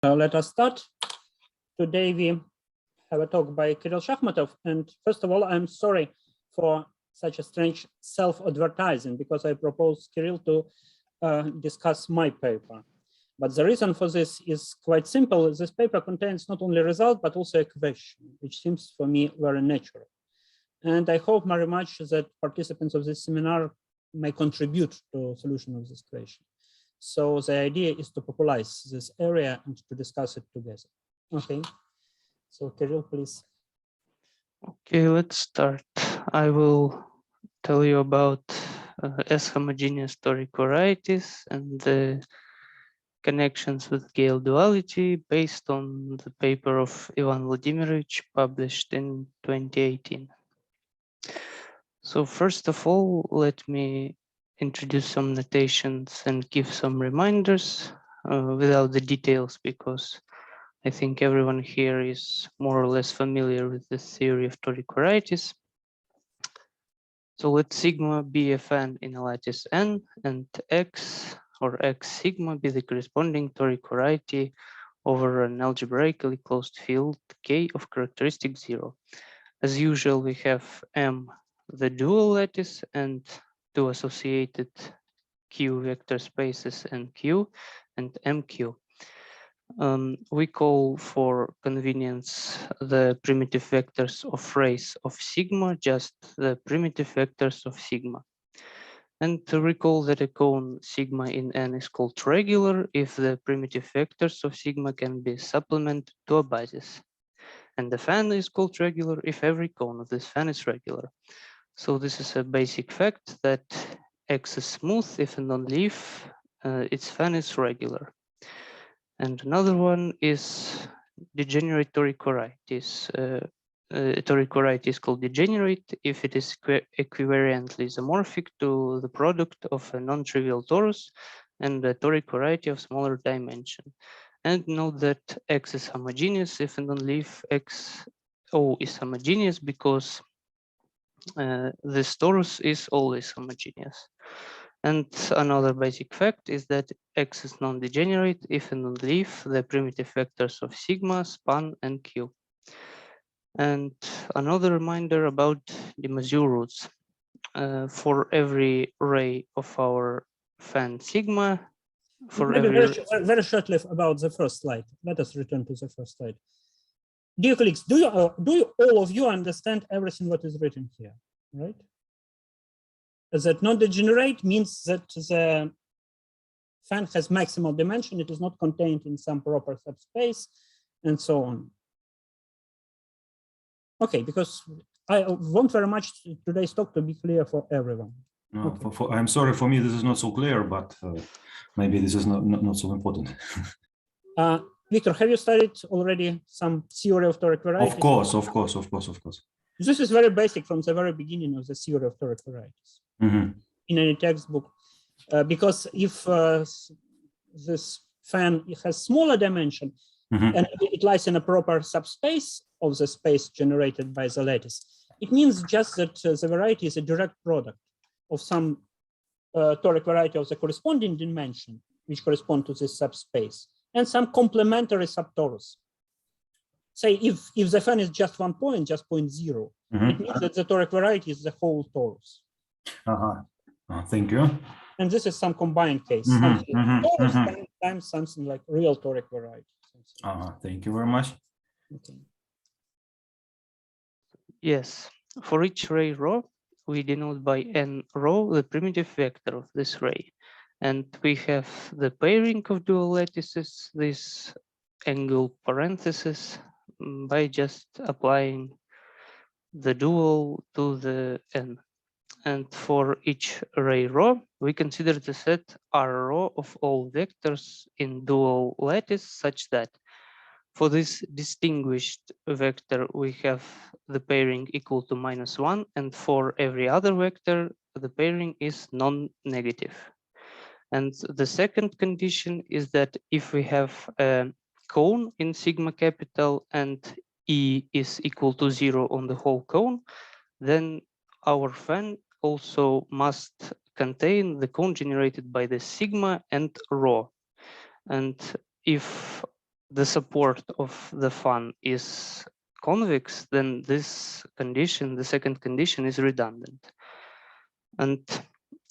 Let us start. Today we have a talk by Kirill Shakhmatov. And first of all, I'm sorry for such a strange self-advertising because I proposed Kirill to discuss my paper. But the reason for this is quite simple. This paper contains not only result, but also a question, which seems for me very natural. And I hope very much that participants of this seminar may contribute to solution of this question. So the idea is to popularize this area and to discuss it together. Okay, so Kirill, please. Okay, let's start. I will tell you about S-homogeneous toric varieties and the connections with Gale duality based on the paper of Ivan Vladimirovich published in 2018. So first of all, let me introduce some notations and give some reminders without the details, because I think everyone here is more or less familiar with the theory of toric varieties. So let sigma be a fan in a lattice n, and x or x sigma be the corresponding toric variety over an algebraically closed field K of characteristic 0. As usual, we have M, the dual lattice, and two associated Q vector spaces NQ and MQ. We call for convenience the primitive vectors of race of sigma just the primitive vectors of sigma. And to recall that a cone sigma in N is called regular if the primitive vectors of sigma can be supplemented to a basis. And the fan is called regular if every cone of this fan is regular. So this is a basic fact that X is smooth if a non-leaf, its fan is regular. And another one is degenerate toric varieties. Toric variety is called degenerate if it is equivariantly isomorphic to the product of a non-trivial torus and a toric variety of smaller dimension. And note that X is homogeneous if a non-leaf XO is homogeneous because this torus is always homogeneous. And another basic fact is that X is non-degenerate if and non-leaf the primitive vectors of sigma, span, and Q. And another reminder about the Mazur roots. For every ray of our fan sigma, for Maybe every very shortly about the first slide. Let us return to the first slide. Dear colleagues, do you all of you understand everything what is written here, right? That non-degenerate means that the fan has maximal dimension, it is not contained in some proper subspace, and so on. Okay, because I want very much today's talk to be clear for everyone. No, okay. I'm sorry, for me this is not so clear, but maybe this is not so important. Victor, have you studied already some theory of toric varieties? Of course. This is very basic from the very beginning of the theory of toric varieties. In any textbook, because if this fan has smaller dimension and it lies in a proper subspace of the space generated by the lattice, it means just that the variety is a direct product of some toric variety of the corresponding dimension, which correspond to this subspace, and some complementary subtorus. Say if the fan is just 1 point, just 0.0, it means that the toric variety is the whole torus. Thank you. And this is some combined case. Sometimes something like real toric variety. Thank you very much. Okay. Yes, for each ray rho, we denote by n rho the primitive vector of this ray. And we have the pairing of dual lattices, this angle parenthesis, by just applying the dual to the n. And for each ray rho, we consider the set R rho of all vectors in dual lattice such that for this distinguished vector, we have the pairing equal to -1, and for every other vector, the pairing is non-negative. And the second condition is that if we have a cone in sigma capital and E is equal to 0 on the whole cone, then our fan also must contain the cone generated by the sigma and rho. And if the support of the fun is convex, then this condition, the second condition, is redundant. And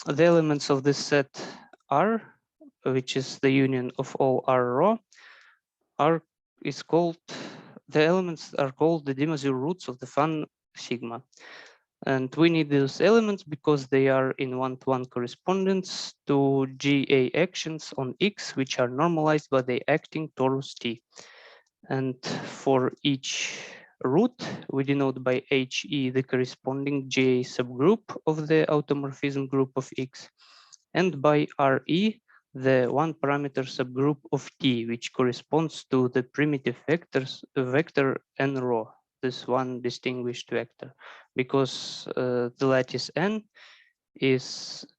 the elements of this set R, which is the union of all R rho, the elements are called the dimensional roots of the fun sigma. And we need those elements because they are in one-to-one correspondence to GA actions on X, which are normalized by the acting torus T. And for each root, we denote by HE the corresponding GA subgroup of the automorphism group of X, and by RE the one parameter subgroup of T, which corresponds to the primitive vector n rho, this one distinguished vector, because the lattice n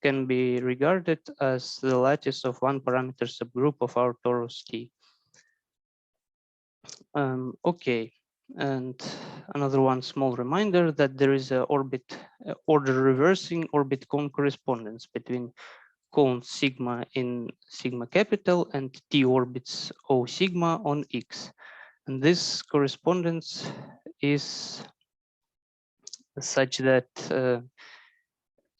can be regarded as the lattice of one parameter subgroup of our torus T. Okay, and another one small reminder that there is a order reversing orbit cone correspondence between cone sigma in sigma capital and T orbits O sigma on X. And this correspondence is such that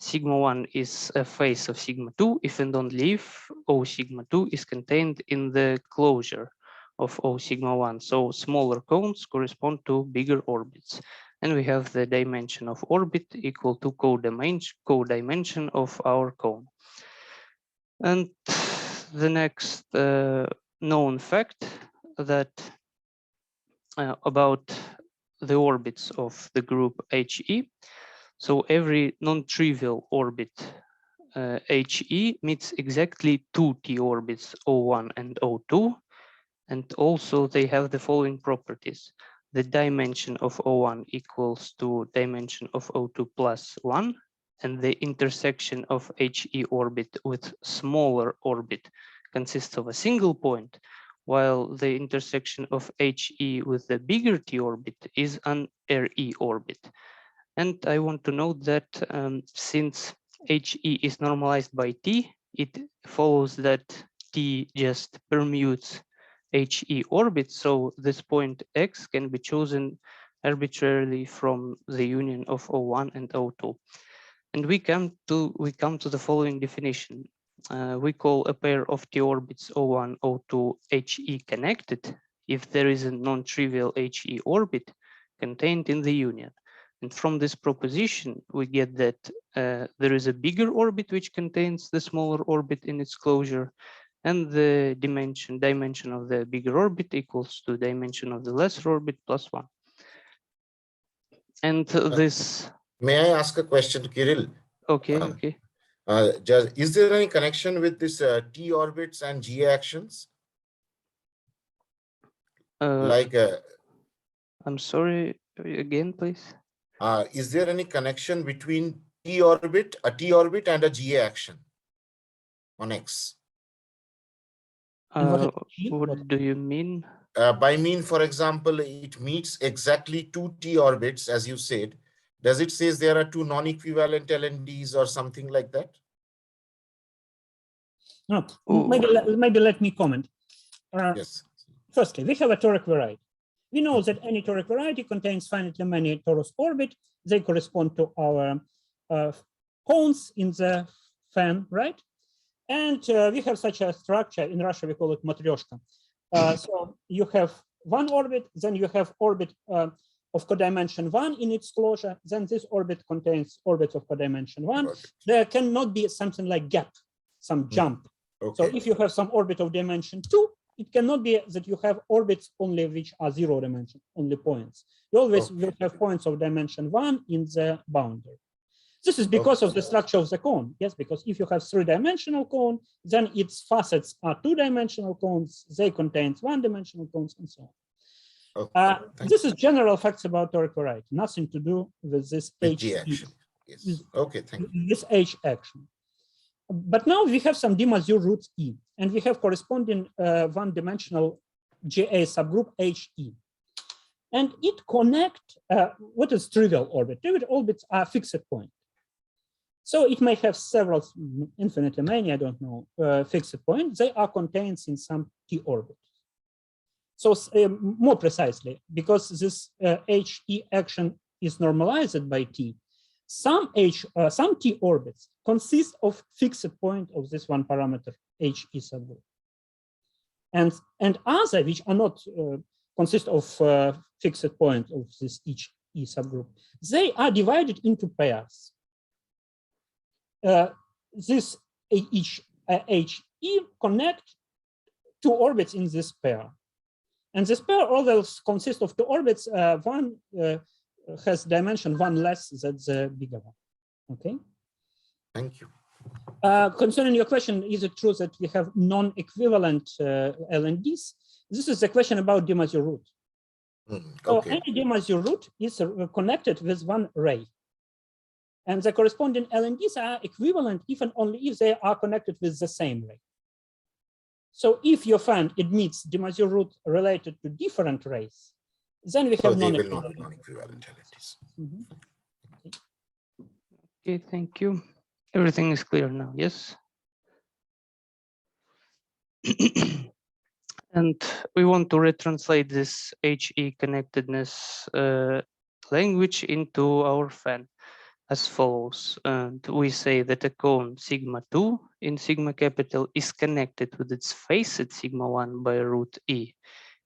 sigma 1 is a phase of sigma 2 if and only if O sigma 2 is contained in the closure of O sigma 1. So smaller cones correspond to bigger orbits. And we have the dimension of orbit equal to co-dimension of our cone. And the next known fact that about the orbits of the group HE. So every non-trivial orbit HE meets exactly two T orbits O1 and O2. And also they have the following properties. The dimension of O1 equals to dimension of O2 plus 1. And the intersection of HE orbit with smaller orbit consists of a single point, while the intersection of HE with the bigger T orbit is an RE orbit. And I want to note that since HE is normalized by T, it follows that T just permutes HE orbit, so this point X can be chosen arbitrarily from the union of O1 and O2. And we come to the following definition. We call a pair of T orbits O1, O2 HE connected if there is a non-trivial HE orbit contained in the union. And from this proposition, we get that there is a bigger orbit which contains the smaller orbit in its closure, and the dimension of the bigger orbit equals to dimension of the lesser orbit plus 1. And this... May I ask a question to Kirill? Okay, okay. Is there any connection with this T orbits and G actions? I'm sorry, again, please. Is there any connection between a T orbit and a G action on X? What do you mean? By mean, for example, it meets exactly two T orbits, as you said. Does it say there are two non-equivalent LNDs or something like that? No, maybe let me comment. Yes. Firstly, we have a toric variety. We know that any toric variety contains finitely many torus orbit. They correspond to our cones in the fan, right? And we have such a structure. In Russia, we call it matryoshka. So you have one orbit, then you have orbit of codimension 1 in its closure, then this orbit contains orbits of codimension 1. There cannot be something like gap, some jump. Okay. So if you have some orbit of dimension 2, it cannot be that you have orbits only which are 0 dimension, only points. You always will have points of dimension 1 in the boundary. This is because of the structure of the cone. Yes, because if you have 3-dimensional cone, then its facets are 2-dimensional cones, they contain 1-dimensional cones, and so on. This is general facts about toric variety, nothing to do with this H action. Yes. Okay, thank you. This H action. But now we have some D-mazur roots E, and we have corresponding one-dimensional GA subgroup HE. And it connect what is trivial orbit? Trivial orbits are fixed point. So it may have several, infinitely many, I don't know, fixed points. They are contained in some T orbit. So more precisely, because this HE action is normalized by T, some T orbits consist of fixed point of this one parameter HE subgroup. And other which are not consist of fixed point of this each E subgroup, they are divided into pairs. This each HE connect two orbits in this pair. And this pair always consists of two orbits. One has dimension one less than the bigger one. Okay. Thank you. Concerning your question, is it true that we have non-equivalent LNDs? This is a question about De Maistre root. So any De Maistre root is connected with one ray. And the corresponding LNDs are equivalent if and only if they are connected with the same ray. So if you find admits De Maistre root related to different rays, then we have non-equivalent LNDs. Okay, thank you. Everything is clear now, yes? And we want to retranslate this HE connectedness language into our fan as follows. And we say that a cone sigma 2 in sigma capital is connected with its facet sigma 1 by root E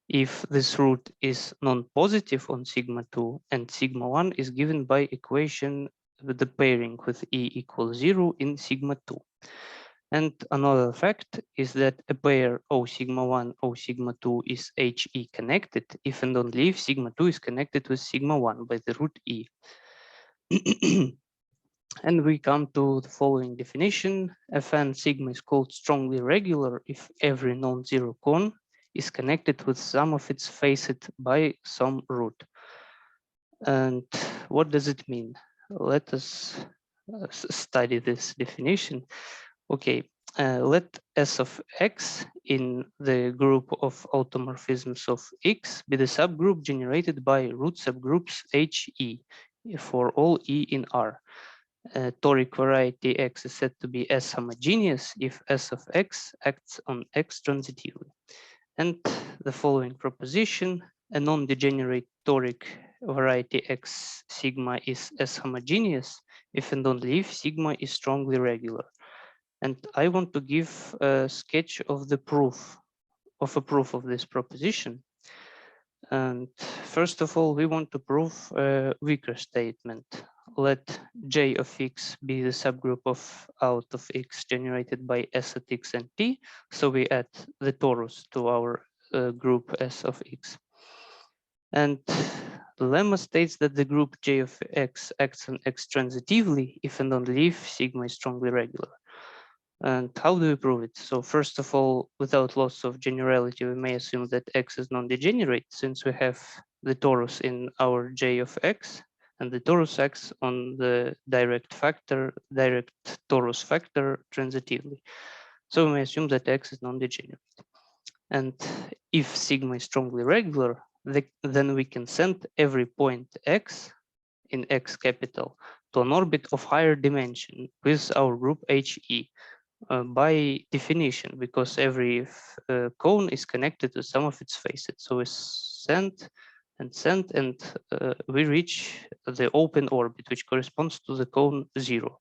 if this root is non-positive on sigma 2 and sigma 1 is given by equation with the pairing with E equals 0 in sigma 2. And another fact is that a pair O sigma 1, O sigma 2 is HE connected if and only if sigma 2 is connected with sigma 1 by the root E. And we come to the following definition. A fan sigma is called strongly regular if every non-zero cone is connected with some of its facet by some root. And what does it mean? Let us study this definition. Okay, let S of X in the group of automorphisms of X be the subgroup generated by root subgroups HE for all E in R. Toric variety X is said to be S-homogeneous if S of X acts on X transitively. And the following proposition, a non-degenerate toric variety X sigma is S-homogeneous if and only if sigma is strongly regular. And I want to give a sketch of the proof of this proposition. And first of all, we want to prove a weaker statement. Let J of X be the subgroup of out of X generated by S at X and T. So we add the torus to our group S of X. And the lemma states that the group J of X acts on X transitively if and only if sigma is strongly regular. And how do we prove it? So first of all, without loss of generality, we may assume that X is non-degenerate since we have the torus in our J of X, and the torus acts on the direct torus factor transitively. So we may assume that X is non-degenerate. And if sigma is strongly regular, then we can send every point X in X capital to an orbit of higher dimension with our group HE. By definition, because every cone is connected to some of its facets. So we send, and we reach the open orbit, which corresponds to the cone 0.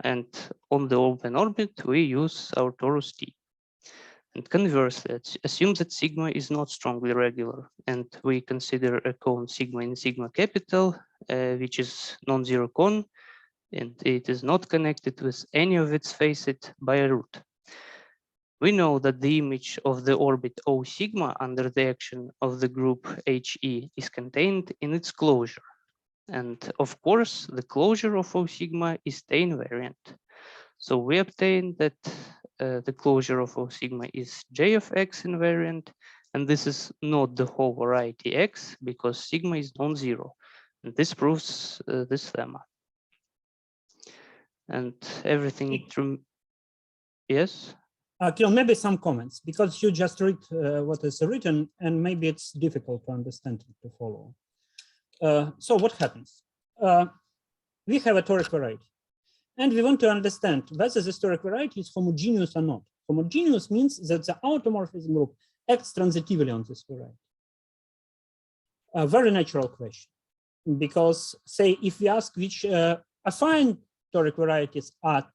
And on the open orbit, we use our torus T. And conversely, assume that sigma is not strongly regular, and we consider a cone sigma in sigma capital, which is non-zero cone, and it is not connected with any of its facets by a root. We know that the image of the orbit O sigma under the action of the group HE is contained in its closure. And of course, the closure of O sigma is T invariant. So we obtain that the closure of O sigma is J of X invariant, and this is not the whole variety X because sigma is non-zero. And this proves this lemma. And everything through, yes? Kirill, maybe some comments, because you just read what is written, and maybe it's difficult to understand, to follow. So what happens? We have a toric variety, and we want to understand whether this toric variety is homogeneous or not. Homogeneous means that the automorphism group acts transitively on this variety? A very natural question, because say if we ask which affine toric varieties are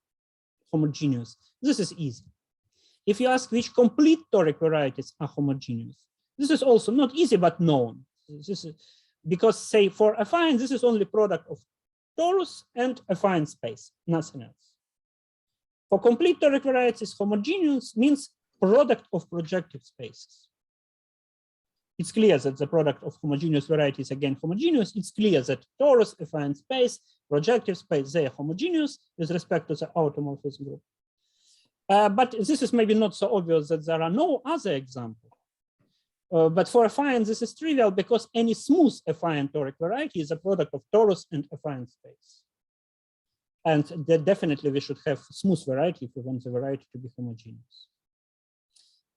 homogeneous, this is easy. If you ask which complete toric varieties are homogeneous, this is also not easy but known. This is because say for affine, this is only product of torus and affine space, nothing else. For complete toric varieties, homogeneous means product of projective spaces. It's clear that the product of homogeneous varieties again homogeneous. It's clear that torus, affine space, projective space, they are homogeneous with respect to the automorphism group. But this is maybe not so obvious that there are no other examples. But for affine, this is trivial because any smooth affine toric variety is a product of torus and affine space. And that definitely we should have smooth variety if we want the variety to be homogeneous.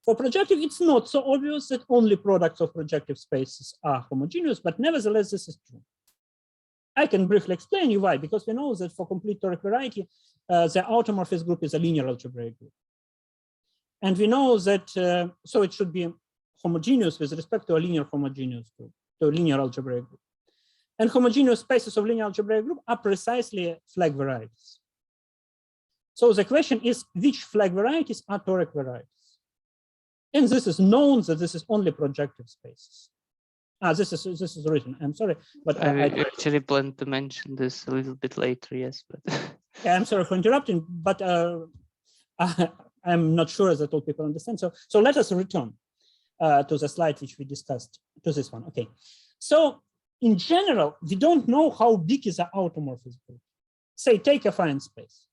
For projective, it's not so obvious that only products of projective spaces are homogeneous, but nevertheless, this is true. I can briefly explain you why, because we know that for complete toric variety, the automorphism group is a linear algebraic group. And we know that, so it should be homogeneous with respect to a linear homogeneous group, to a linear algebraic group. And homogeneous spaces of linear algebraic group are precisely flag varieties. So the question is, which flag varieties are toric varieties? And this is known that this is only projective spaces. This is written. I'm sorry, but I actually plan to mention this a little bit later. Yes, but I'm sorry for interrupting, but I'm not sure that all people understand. So let us return to the slide which we discussed, to this one. Okay. So in general, we don't know how big is the automorphism group. Say, take affine space.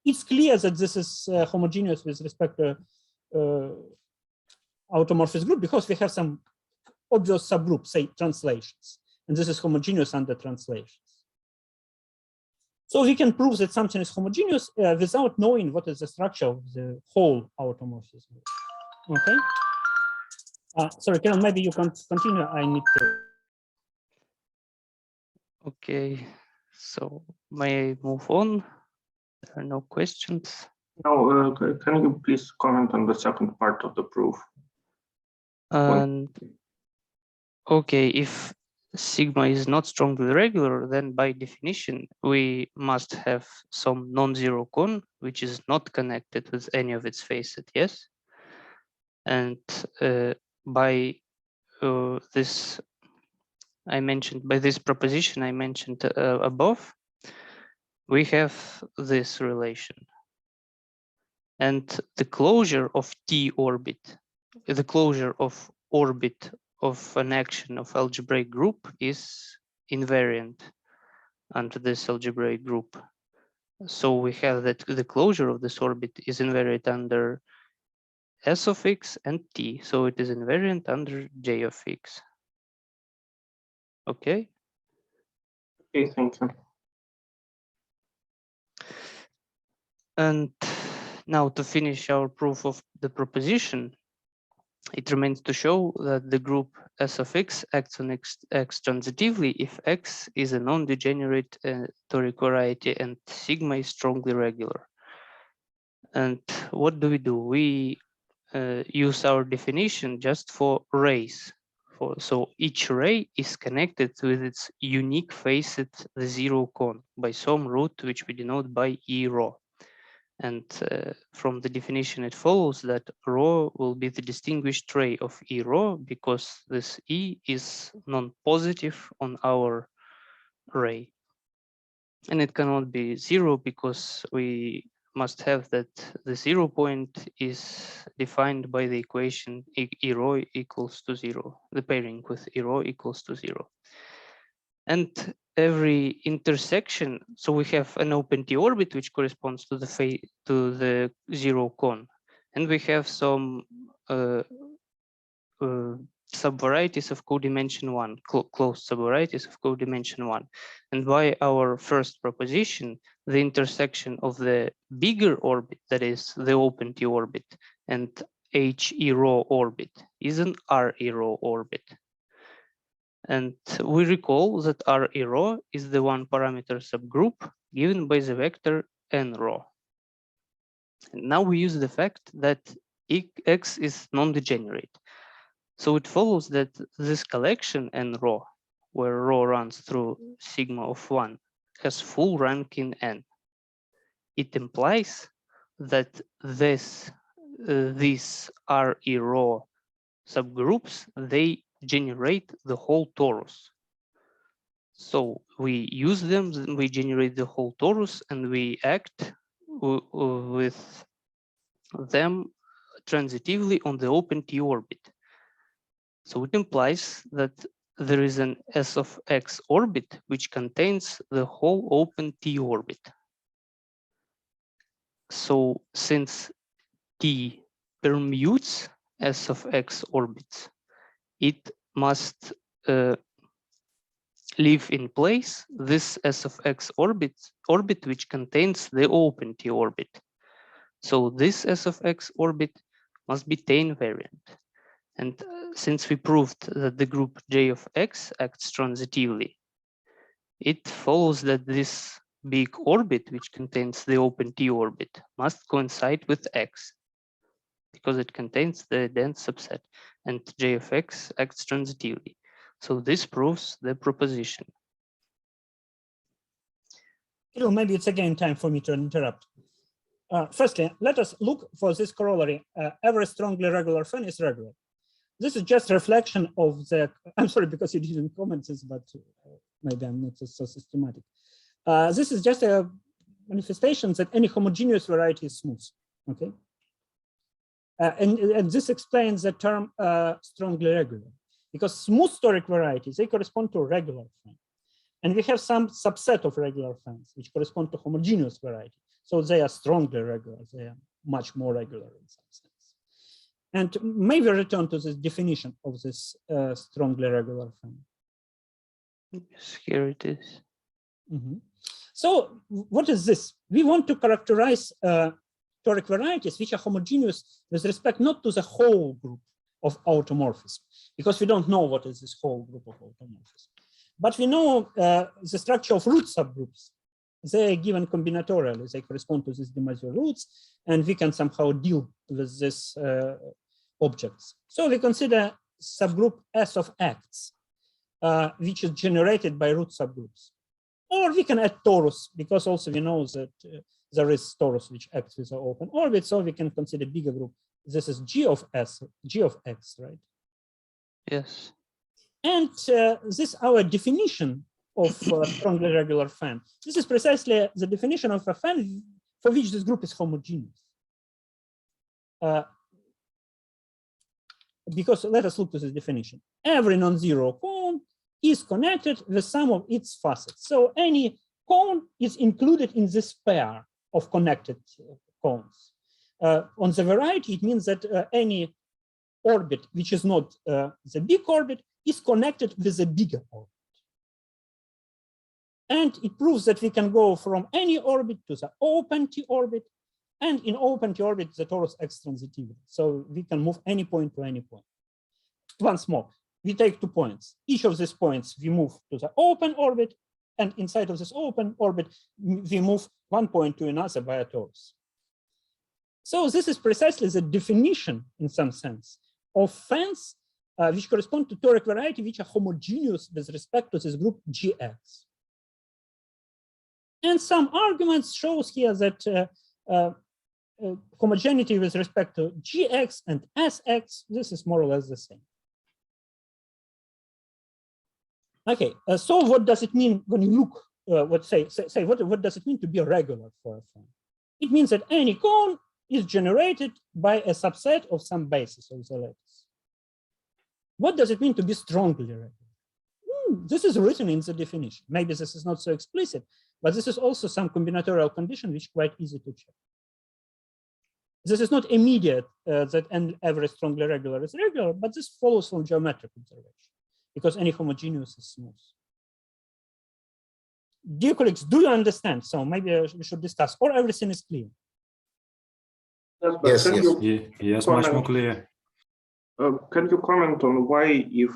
It's clear that this is homogeneous with respect to automorphism group because we have some obvious subgroup, say translations, and this is homogeneous under translations. So we can prove that something is homogeneous without knowing what is the structure of the whole automorphism group. Okay. Sorry, Kirill, maybe you can continue. I need to. okay. So may I move on? There are no questions. No, can you please comment on the second part of the proof? And okay, if sigma is not strongly regular, then by definition, we must have some non-zero cone, which is not connected with any of its faces, yes? And by this, I mentioned, by this proposition I mentioned above, we have this relation. And the closure of T orbit, the closure of orbit of an action of algebraic group is invariant under this algebraic group. So we have that the closure of this orbit is invariant under S of x and T. So it is invariant under J of x. Okay. Okay, thank you. And now to finish our proof of the proposition, it remains to show that the group S of x acts on x transitively if x is a non-degenerate toric variety and sigma is strongly regular. And what do? We use our definition just for rays. So each ray is connected with its unique facet, the zero cone, by some root which we denote by E rho. And from the definition, it follows that rho will be the distinguished ray of E rho because this E is non-positive on our ray. And it cannot be zero because we must have that the 0 point is defined by the equation E rho equals to 0, the pairing with E rho equals to 0. And every intersection, so we have an open T orbit which corresponds to the zero cone, and we have some subvarieties of codimension 1, closed subvarieties of codimension 1. And by our first proposition, the intersection of the bigger orbit, that is the open T orbit, and H E rho orbit is an R E rho orbit. And we recall that R E rho is the one parameter subgroup given by the vector N rho. And now we use the fact that X is non-degenerate. So it follows that this collection N rho, where rho runs through sigma of 1, has full rank in N. It implies that these RE rho subgroups, they generate the whole torus. So we use them, we generate the whole torus, and we act with them transitively on the open T orbit. So it implies that there is an S of X orbit which contains the whole open T orbit. So since T permutes S of X orbits, it must leave in place this S of X orbit which contains the open T orbit. So this S of X orbit must be T invariant. And since we proved that the group J of X acts transitively, it follows that this big orbit, which contains the open T orbit, must coincide with X, because it contains the dense subset, and J of X acts transitively. So this proves the proposition. Kirill, maybe it's again time for me to interrupt. Firstly, let us look for this corollary. Every strongly regular fan is regular. This is just reflection of the, I'm sorry, because you didn't comment this, but maybe I'm not so systematic. This is just a manifestation that any homogeneous variety is smooth, okay? And this explains the term strongly regular, because smooth toric varieties, they correspond to regular fan. And we have some subset of regular fans which correspond to homogeneous variety. So they are strongly regular, they are much more regular in some sense. And maybe return to this definition of this strongly regular fan. Yes, here it is. Mm-hmm. So what is this? We want to characterize toric varieties which are homogeneous with respect not to the whole group of automorphism, because we don't know what is this whole group of automorphism. But we know the structure of root subgroups. They are given combinatorially, they correspond to these de Mazur roots, and we can somehow deal with these objects. So we consider subgroup S of X, which is generated by root subgroups. Or we can add torus, because also we know that there is torus which acts with an open orbit, so we can consider bigger group. This is G of S, G of X, right? Yes. And this our definition of strongly regular fan. This is precisely the definition of a fan for which this group is homogeneous. Because let us look to this definition. Every non-zero cone is connected with some of its facets. So any cone is included in this pair of connected cones. On the variety, it means that any orbit which is not the big orbit is connected with a bigger orbit. And it proves that we can go from any orbit to the open T orbit, and in open T orbit, the torus acts transitively. So we can move any point to any point. Once more, we take 2 points. Each of these points, we move to the open orbit, and inside of this open orbit, we move 1 point to another by a torus. So this is precisely the definition, in some sense, of fans which correspond to toric variety, which are homogeneous with respect to this group GX. And some arguments shows here that homogeneity with respect to GX and SX, this is more or less the same. Okay, so what does it mean when you look, what does it mean to be regular for a fan? It means that any cone is generated by a subset of some basis of the lattice. What does it mean to be strongly regular? This is written in the definition. Maybe this is not so explicit, but this is also some combinatorial condition which is quite easy to check. This is not immediate that every strongly regular is regular, but this follows from geometric observation, because any homogeneous is smooth. Dear colleagues, do you understand? So maybe we should discuss, or everything is clear. Yes, yes. Yes, much more clear. Can you comment on why, if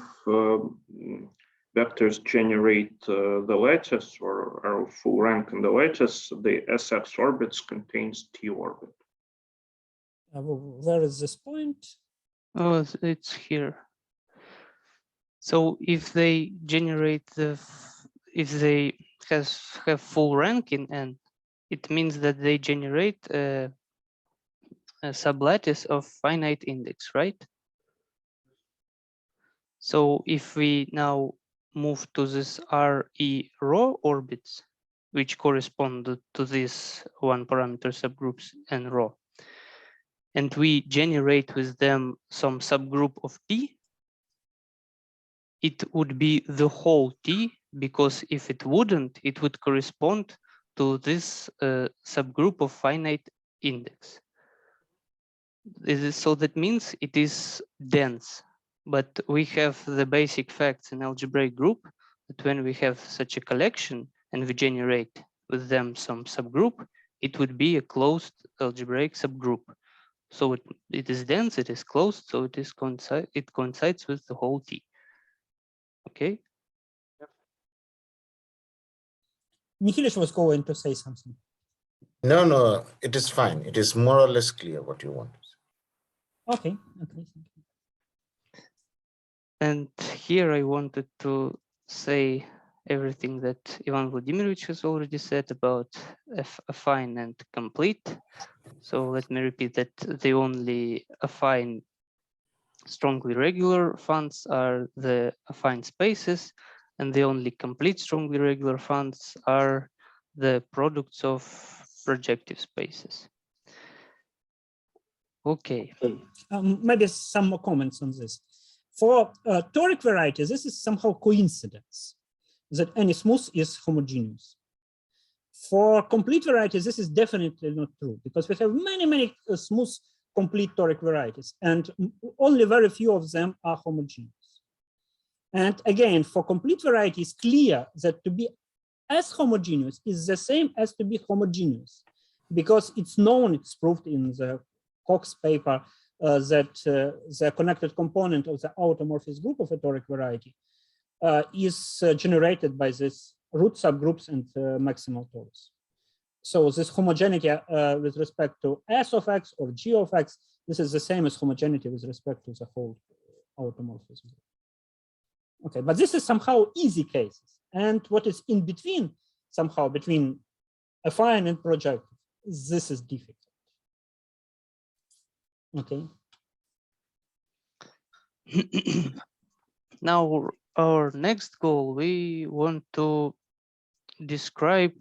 vectors generate the lattice or are full rank in the lattice, the SX orbits contains T orbit? Where is this point? Oh, it's here. So if they generate if they have full rank in N, it means that they generate a sublattice of finite index, right? So if we now move to this RE rho orbits, which correspond to these one parameter subgroups N rho, and we generate with them some subgroup of P, it would be the whole T, because if it wouldn't, it would correspond to this subgroup of finite index. So that means it is dense, but we have the basic facts in algebraic group that when we have such a collection and we generate with them some subgroup, it would be a closed algebraic subgroup. So it is dense, it is closed, so it coincides with the whole T. Okay. Mikhilish was going to say something. No, no, it is fine. It is more or less clear what you want. Okay, okay. Thank you. And here I wanted to say everything that Ivan Vladimirovich has already said about affine and complete. So let me repeat that the only affine strongly regular funds are the affine spaces, and the only complete strongly regular funds are the products of projective spaces. Okay. Maybe some more comments on this. For toric varieties, this is somehow coincidence that any smooth is homogeneous. For complete varieties, this is definitely not true, because we have many smooth complete toric varieties, and only very few of them are homogeneous. And again, for complete varieties, clear that to be as homogeneous is the same as to be homogeneous, because it's known, it's proved in the Cox paper that the connected component of the automorphous group of a toric variety is generated by this root subgroups and maximal torus. So this homogeneity with respect to S of X or G of X, this is the same as homogeneity with respect to the whole automorphous group. Okay, but this is somehow easy cases. And what is in between, somehow between affine and projective, this is difficult. Okay. Now, our next goal, we want to describe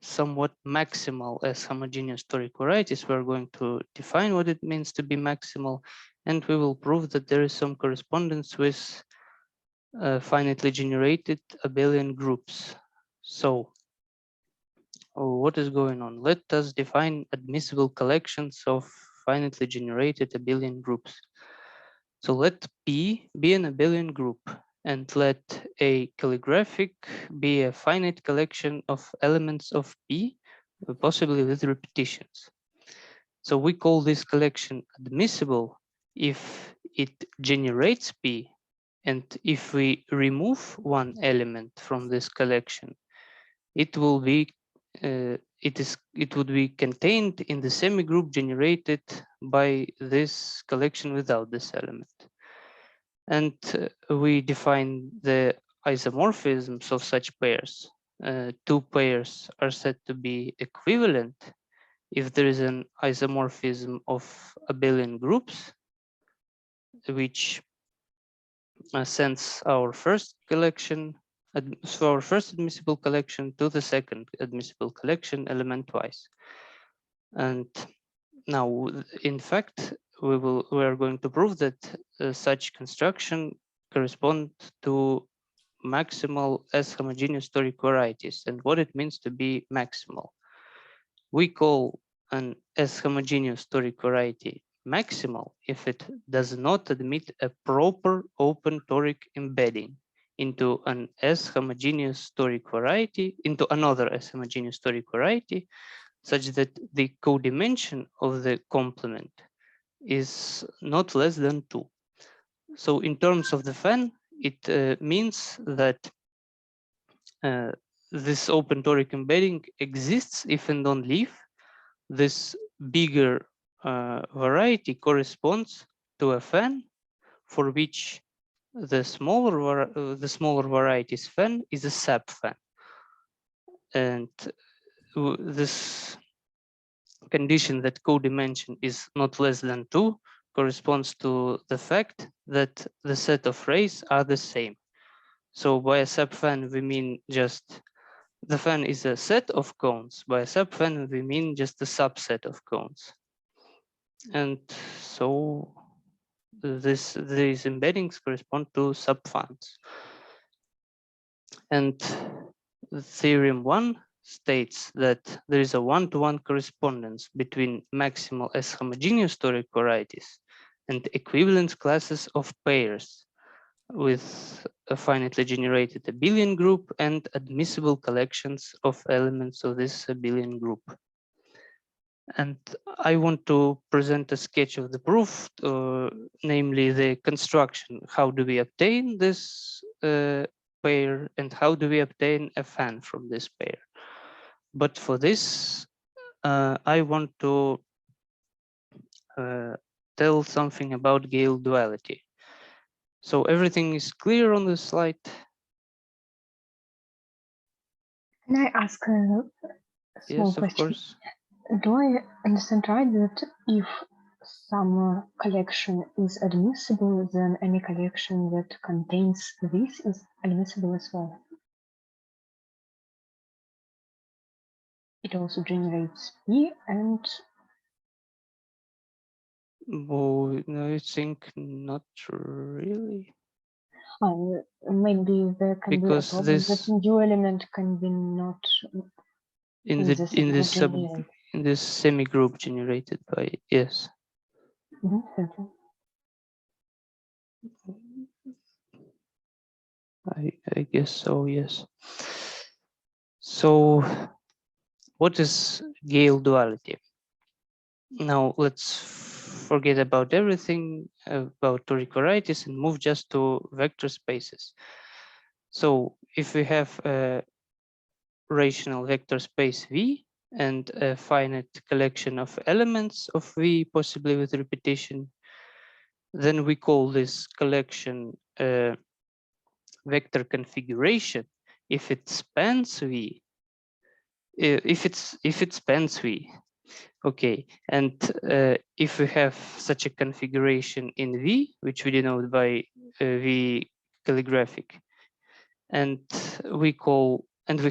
somewhat maximal as homogeneous toric varieties. We're going to define what it means to be maximal, and we will prove that there is some correspondence with finitely generated abelian groups. So what is going on? Let us define admissible collections of finitely generated abelian groups. So let P be an abelian group, and let a calligraphic be a finite collection of elements of P, possibly with repetitions. So we call this collection admissible if it generates P, and if we remove one element from this collection, it will be it would be contained in the semigroup generated by this collection without this element. And we define the isomorphisms of such pairs. Two pairs are said to be equivalent if there is an isomorphism of abelian groups, which sends our first collection, so our first admissible collection to the second admissible collection element-wise. And now, in fact, we are going to prove that such construction corresponds to maximal S-homogeneous toric varieties and what it means to be maximal. We call an S-homogeneous toric variety maximal if it does not admit a proper open toric embedding into an S-homogeneous toric variety, into another S-homogeneous toric variety, such that the codimension of the complement is not less than 2. So in terms of the fan, it means that this open toric embedding exists if and only if this bigger variety corresponds to a fan for which the smaller varieties fan is a subfan, and this condition that codimension is not less than 2 corresponds to the fact that the set of rays are the same. So by a subfan we mean just the fan is a set of cones. By a subfan we mean just a subset of cones. And so these embeddings correspond to subfans. And theorem 1 states that there is a one-to-one correspondence between maximal S-homogeneous toric varieties and equivalence classes of pairs with a finitely generated abelian group and admissible collections of elements of this abelian group. And I want to present a sketch of the proof, namely the construction. How do we obtain this pair and how do we obtain a fan from this pair? But for this, I want to tell something about Gale duality. So everything is clear on the slide. Can I ask a small Yes, question? of course. Do I understand right that if some collection is admissible, then any collection that contains this is admissible as well? It also generates P and Oh, no, I think not really. maybe there can Because be a problem this that dual element can be not in this semi-group generated by yes. Thank you. I guess so, yes. So what is Gale duality? Now let's forget about everything about toric varieties and move just to vector spaces. So if we have a rational vector space V and a finite collection of elements of V, possibly with repetition, then we call this collection vector configuration if it spans V. If it spans V, okay. And if we have such a configuration in V, which we denote by V calligraphic, and we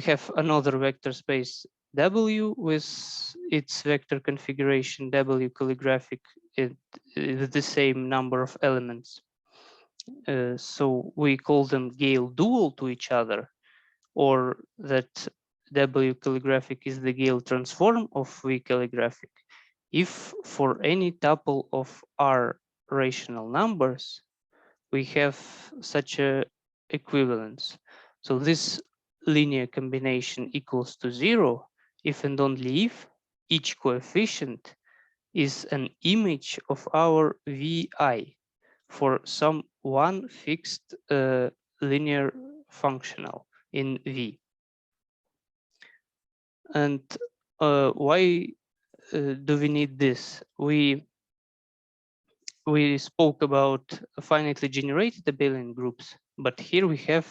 have another vector space W with its vector configuration W calligraphic with the same number of elements. So we call them Gale dual to each other, or that W calligraphic is the Gale transform of V calligraphic if for any tuple of R rational numbers we have such a equivalence. So this linear combination equals to 0 if and only if each coefficient is an image of our Vi for some one fixed linear functional in V. And why do we need this? We spoke about finitely generated abelian groups, but here we have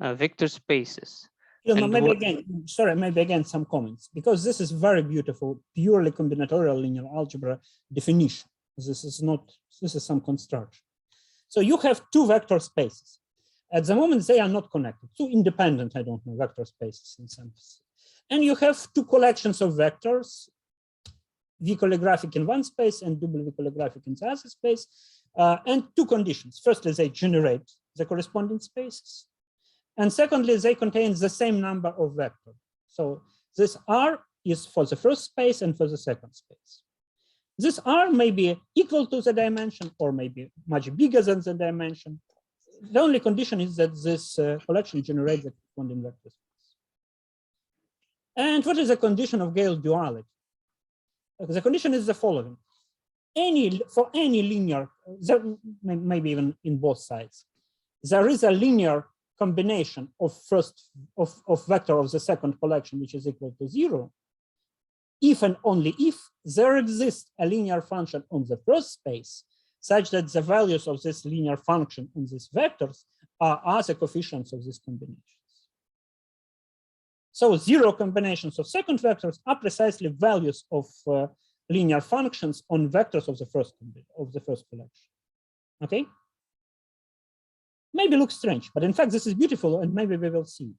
vector spaces. Maybe again some comments, because this is very beautiful, purely combinatorial linear algebra definition. This is some construction. So you have two vector spaces. At the moment, they are not connected, two independent, I don't know, vector spaces in some sense. And you have two collections of vectors, V calligraphic in one space and W calligraphic in the other space, and two conditions. Firstly, they generate the corresponding spaces. And secondly, they contain the same number of vectors. So this R is for the first space and for the second space. This R may be equal to the dimension or maybe much bigger than the dimension. The only condition is that this collection generates the corresponding vector space. And what is the condition of Gale duality? The condition is the following. For any linear, maybe even in both sides, there is a linear combination of vector of the second collection, which is equal to 0. if and only if there exists a linear function on the first space such that the values of this linear function on these vectors are other coefficients of these combinations. So zero combinations of second vectors are precisely values of linear functions on vectors of the first collection. Okay? Maybe looks strange, but in fact, this is beautiful, and maybe we will see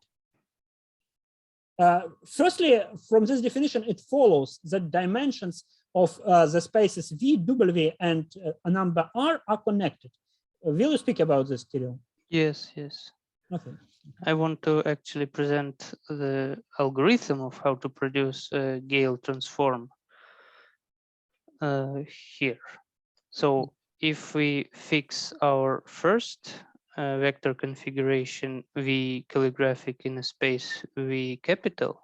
it. Firstly, from this definition, it follows that dimensions of the spaces V, W, and a number R are connected. Will you speak about this, Kirill? Yes, yes. Okay. I want to actually present the algorithm of how to produce a Gale transform here. So if we fix our first vector configuration V calligraphic in a space V capital,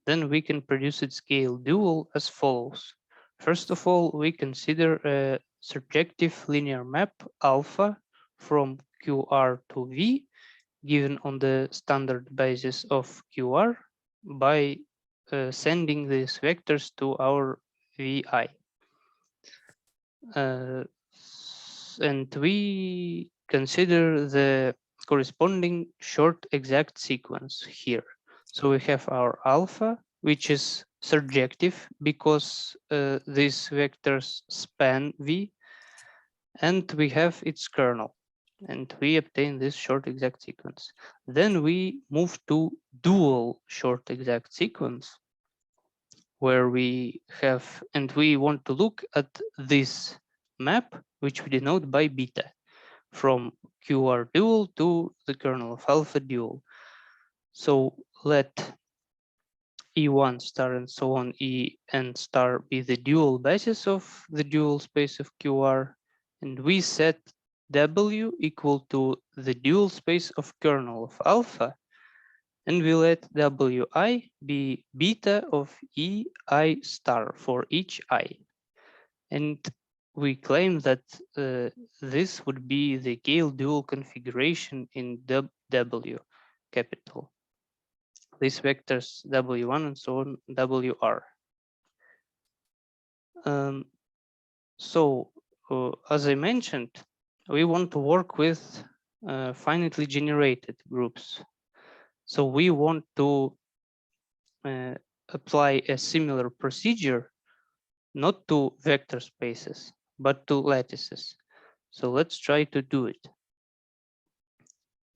then we can produce its Gale dual as follows. First of all, we consider a surjective linear map alpha from QR to V given on the standard basis of QR by sending these vectors to our VI. And we consider the corresponding short exact sequence here. So we have our alpha, which is surjective because these vectors span V, and we have its kernel, and we obtain this short exact sequence. Then we move to dual short exact sequence, where we have, and we want to look at this map, which we denote by beta, from QR dual to the kernel of alpha dual. So let E1 star and so on, En star be the dual basis of the dual space of QR, and we set W equal to the dual space of kernel of alpha, and we let Wi be beta of Ei star for each I. And we claim that this would be the Gale dual configuration in W capital. These vectors W1 and so on, WR. As I mentioned, we want to work with finitely generated groups. So we want to apply a similar procedure, not to vector spaces, but to lattices. So let's try to do it.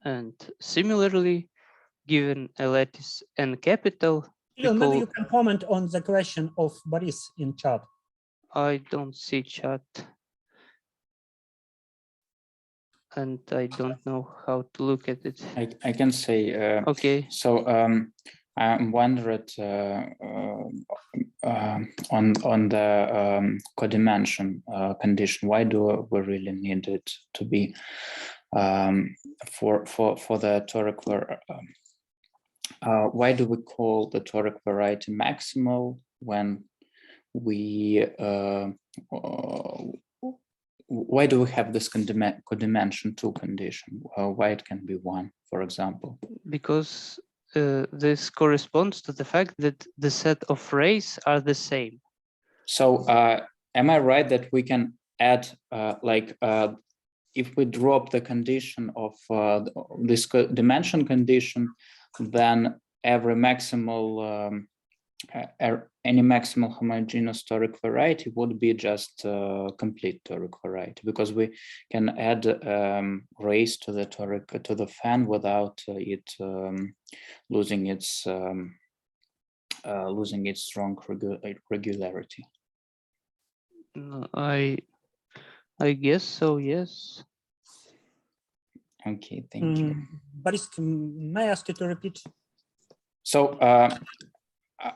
And similarly, given a lattice N capital, Maybe you can comment on the question of Boris in chat. I don't see chat. And I don't know how to look at it. I can say. Okay. So I'm wondering on the codimension condition. Why do we really need it to be for the toric? Why do we call the toric variety maximal when we why do we have this codimension 2 condition? Why it can be 1, for example? Because this corresponds to the fact that the set of rays are the same. So am I right that we can add if we drop the condition of this dimension condition, then every maximal any maximal homogeneous toric variety would be just complete toric variety, because we can add rays to the toric to the fan without it losing its strong regularity. I guess so, yes. Okay, thank you. Boris, may I ask you to repeat? So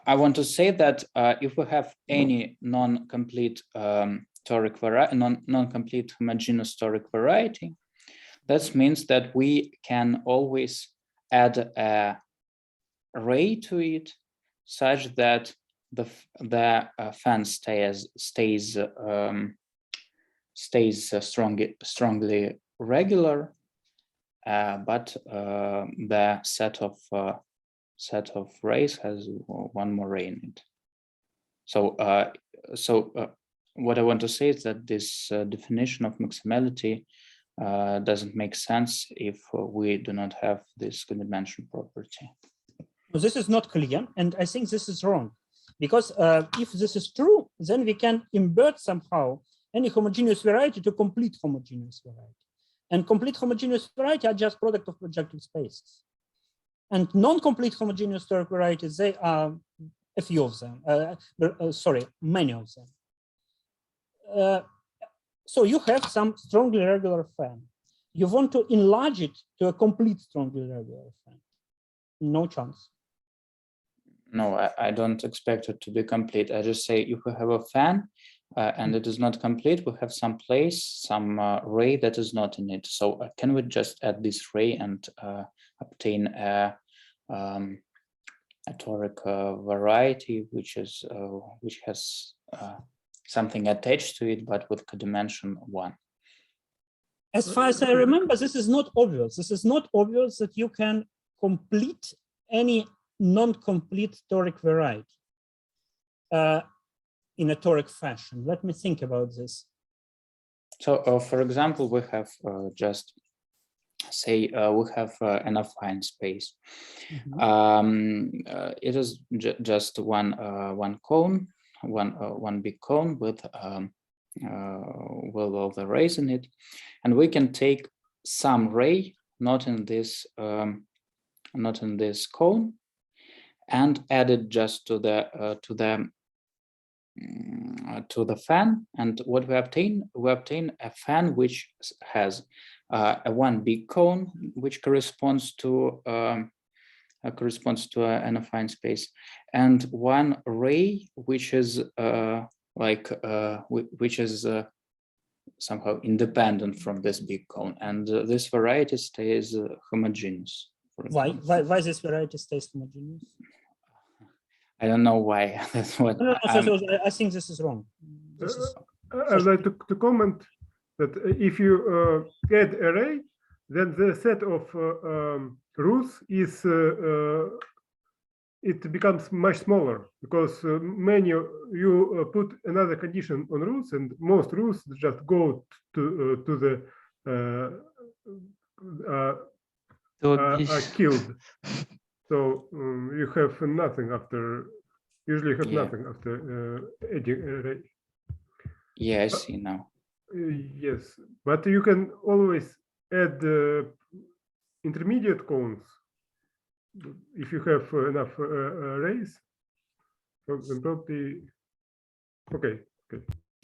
I want to say that if we have any non-complete toric variety, non-complete homogeneous toric variety, that means that we can always add a ray to it, such that the fan stays strongly regular, but the set of rays has one more ray in it. So what I want to say is that this definition of maximality doesn't make sense if we do not have this dimension property. This is not clear, and I think this is wrong, because if this is true, then we can invert somehow any homogeneous variety to complete homogeneous variety. And complete homogeneous variety are just product of projective spaces. And non-complete homogeneous toric varieties, they are a few of them, many of them. So you have some strongly regular fan. You want to enlarge it to a complete strongly regular fan. No chance. No, I don't expect it to be complete. I just say if we have a fan and it is not complete, we have some place, some ray that is not in it. So can we just add this ray and obtain a toric variety, which has something attached to it, but with codimension 1? As far as I remember, this is not obvious. This is not obvious that you can complete any non-complete toric variety in a toric fashion. Let me think about this. So, for example, we have just say we have an affine space. It is just one cone, one big cone with all the rays in it, and we can take some ray not in this cone and add it just to the fan. And what we obtain a fan which has a one big cone which corresponds to an affine space, and one ray which is somehow independent from this big cone, and this variety stays homogeneous. Why this variety stays homogeneous? I don't know why. That's what I think this is wrong. I'd like to comment that if you add array, then the set of rules is it becomes much smaller, because you put another condition on rules, and most rules just go to the are killed. So you have nothing after. Usually, you have nothing after adding array. Yeah, I see now. Yes, but you can always add intermediate cones if you have enough arrays. So probably okay.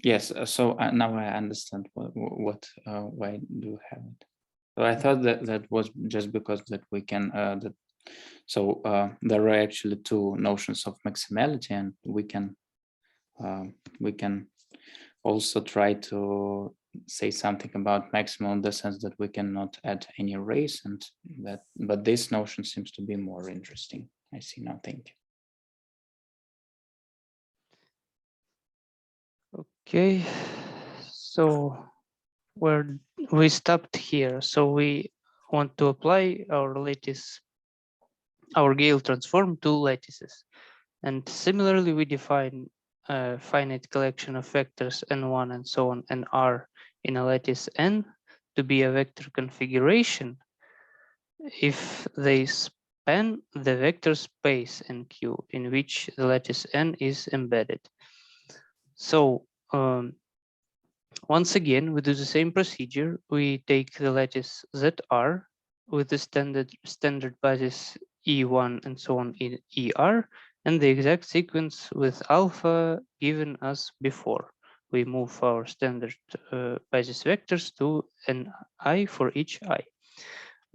Yes, so now I understand what why do you have it. So I thought that was just because that we can there are actually two notions of maximality, and we can also try to say something about maximal in the sense that we cannot add any rays, and but this notion seems to be more interesting. I see now. Thank you. Okay, so we stopped here. So we want to apply our Gale transform to lattices, and similarly we define a finite collection of vectors n1 and so on and r in a lattice n to be a vector configuration if they span the vector space nq in which the lattice n is embedded. So once again, we do the same procedure. We take the lattice ZR with the standard basis E1 and so on in ER, and the exact sequence with alpha given us before. We move our standard basis vectors to an I for each I.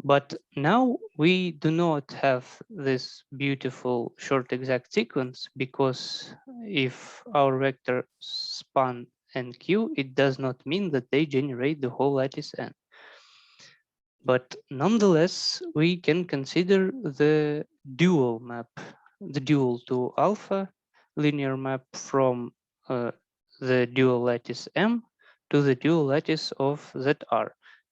But now we do not have this beautiful short exact sequence, because if our vector span NQ, it does not mean that they generate the whole lattice N. But nonetheless, we can consider the dual map, the dual to alpha linear map from the dual lattice M to the dual lattice of ZR.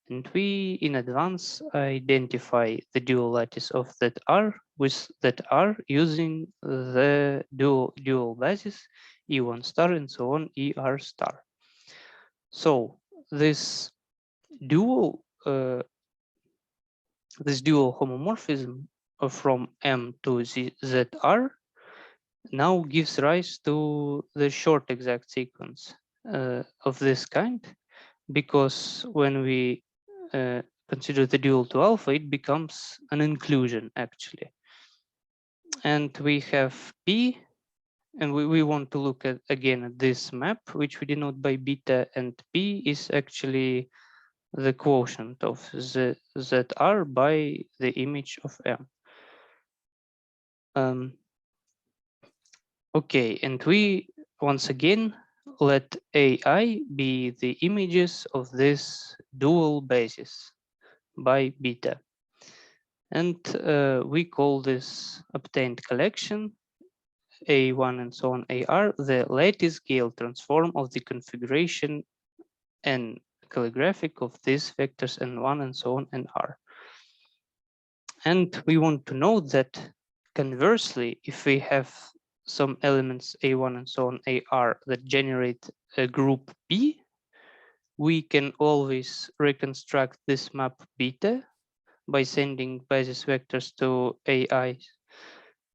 And we in advance identify the dual lattice of ZR with ZR using the dual basis E1 star, and so on, ER star. So this dual homomorphism from M to ZR now gives rise to the short exact sequence of this kind, because when we consider the dual to alpha, it becomes an inclusion actually. And we have P, and we want to look at again at this map, which we denote by beta, and P is actually the quotient of ZR by the image of M. Okay, and we once again let AI be the images of this dual basis by beta. And we call this obtained collection, A1 and so on, AR, the lattice Gale transform of the configuration N calligraphic of these vectors N1 and so on, and R. And we want to note that conversely, if we have some elements A1 and so on, AR, that generate a group P, we can always reconstruct this map beta by sending basis vectors to AI.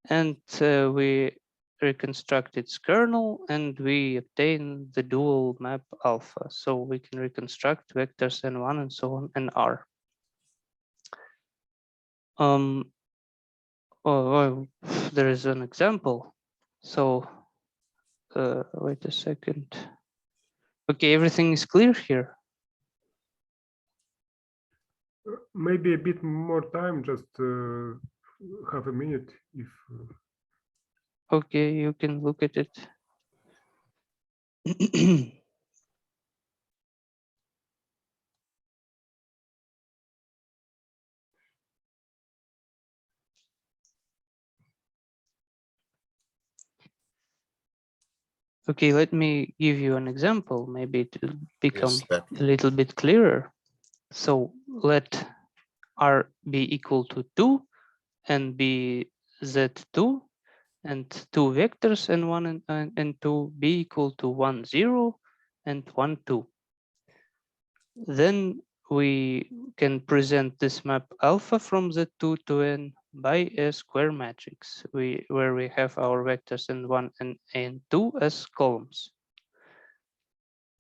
And we reconstruct its kernel and we obtain the dual map alpha. So we can reconstruct vectors N1 and so on, and R. There is an example. So wait a second. Okay, everything is clear here. Maybe a bit more time, just half a minute, if. Okay, you can look at it. Okay, let me give you an example. Maybe it will become a little bit clearer. So let R be equal to 2 and be Z2, and two vectors N1 and 2 be equal to 1, 0 and 1, 2. Then we can present this map alpha from Z2 to N by a square matrix, where we have our vectors N1 and N2 as columns.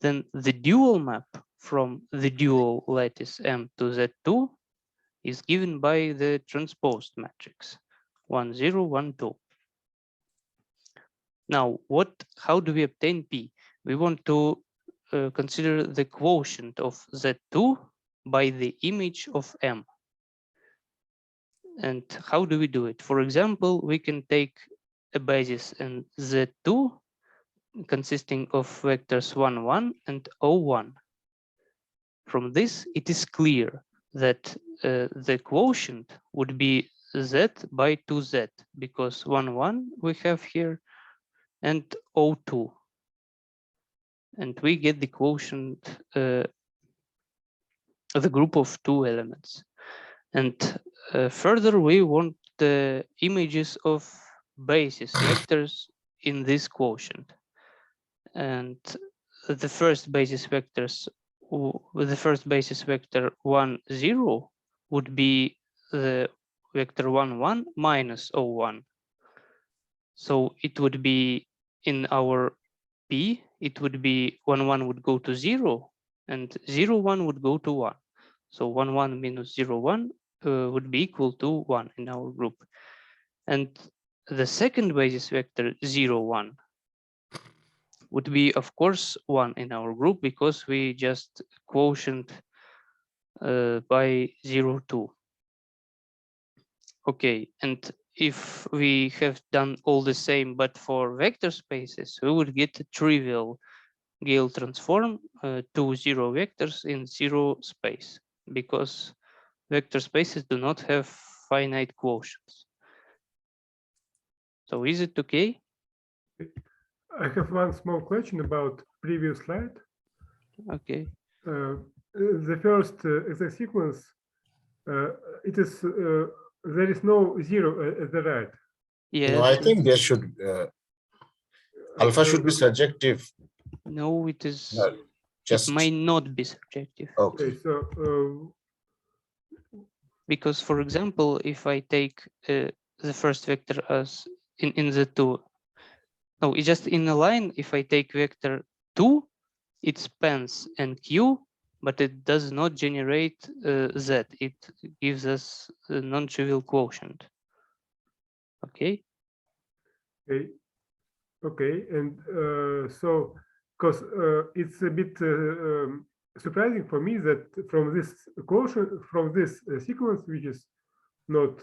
Then the dual map from the dual lattice M to Z2 is given by the transposed matrix 1, 0, 1, 2. Now, how do we obtain P? We want to consider the quotient of Z2 by the image of M. And how do we do it? For example, we can take a basis in Z2 consisting of vectors 1, 1 and 0, 1. From this, it is clear that the quotient would be Z by 2Z, because 1, 1 we have here and 0, 2. And we get the quotient of the group of two elements. And further, we want the images of basis vectors in this quotient. And the first basis vectors, the first basis vector 1, 0 would be the vector 1, 1 minus 0, 1. So it would be in our P, it would be 1, 1 would go to 0 and 0, 1 would go to 1. So 1, 1 minus 0, 1 would be equal to 1 in our group. And the second basis vector 0, 1 would be, of course, 1 in our group, because we just quotient by 0, 2. Okay, and if we have done all the same, but for vector spaces, we would get a trivial Gale transform to 0 vectors in 0 space, because vector spaces do not have finite quotients. So is it okay? I have one small question about previous slide. Okay. The first exact sequence, it is there is no 0 at the right. Yeah, no, I think there should. Alpha should be surjective. No, it is. No, just It may not be surjective. okay. So Because, for example, if I take the first vector as in the two, no, it's just in a line. If I take vector 2, it spans NQ, but it does not generate Z. It gives us a non-trivial quotient. Okay. okay, and so because it's a bit surprising for me that from this quotient, from this sequence, which is not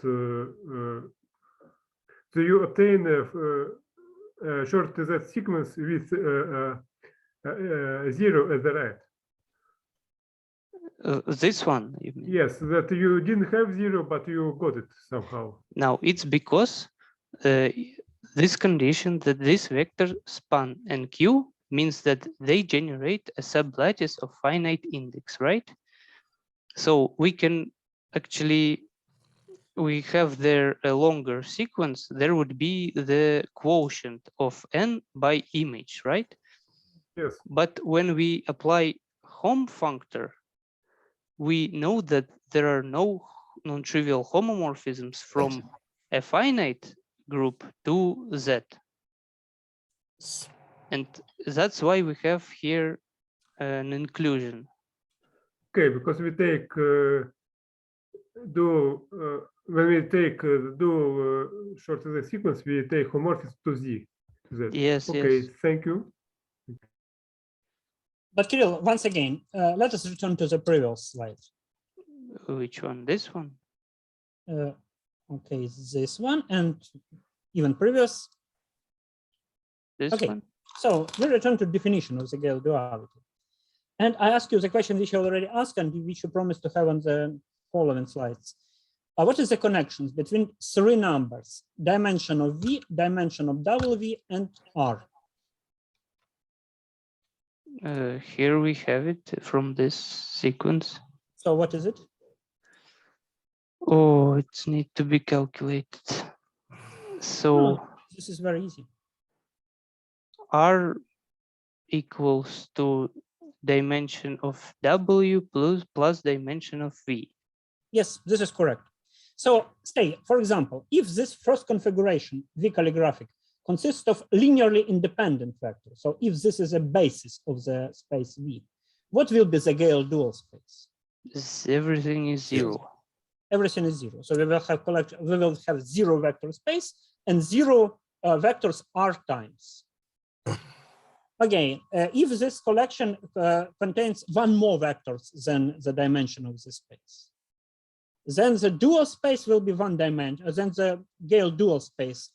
so you obtain a short Z sequence with 0 at the right. This one, you mean? Yes, that you didn't have 0, but you got it somehow. Now it's because this condition that this vector span NQ means that they generate a sublattice of finite index, right? So we can actually, we have there a longer sequence, there would be the quotient of n by image, right? Yes. But when we apply hom functor, we know that there are no non-trivial homomorphisms from a finite group to Z. And that's why we have here an inclusion. Okay, because we take when we take short of the sequence, we take homomorphism to Z. Yes, okay, yes. Thank you. But Kirill, once again, let us return to the previous slide. Which one? This one? Okay, this one and even previous. This okay, one? So we return to definition of the Gale duality. And I ask you the question which you already asked and which you promised to have on the following slides. What is the connections between three numbers, dimension of V, dimension of W, and R? Here we have it from this sequence. So what is it? Oh, it needs to be calculated. So no, this is very easy. R equals to dimension of W plus dimension of V. Yes, this is correct. So stay, for example, if this first configuration, V calligraphic, consists of linearly independent vectors, so if this is a basis of the space V, what will be the Gale dual space? Everything is zero. Everything is zero. So we will have zero vector space and zero vectors R times. Again, if this collection contains one more vectors than the dimension of the space, then the dual space will be one dimension, then the Gale dual space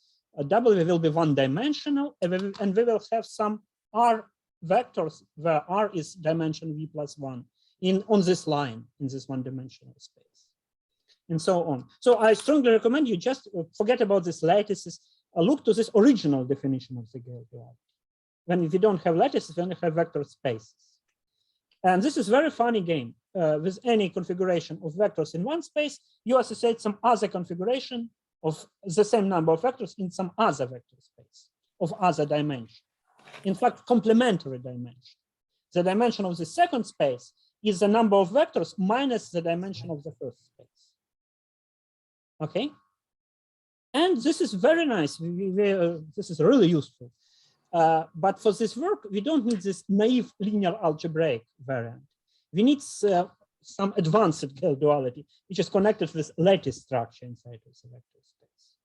W will be one dimensional, and we will have some R vectors where R is dimension V plus one on this line, in this one dimensional space, and so on. So I strongly recommend you just forget about these lattices, look to this original definition of the Gale duality. When if you don't have lattices, then you have vector spaces. And this is very funny game. With any configuration of vectors in one space, you associate some other configuration of the same number of vectors in some other vector space of other dimension. In fact, complementary dimension. The dimension of the second space is the number of vectors minus the dimension of the first space. Okay? And this is very nice. This is really useful. But for this work, we don't need this naive linear algebraic variant. We need some advanced Gale duality, which is connected with lattice structure inside of the vector space.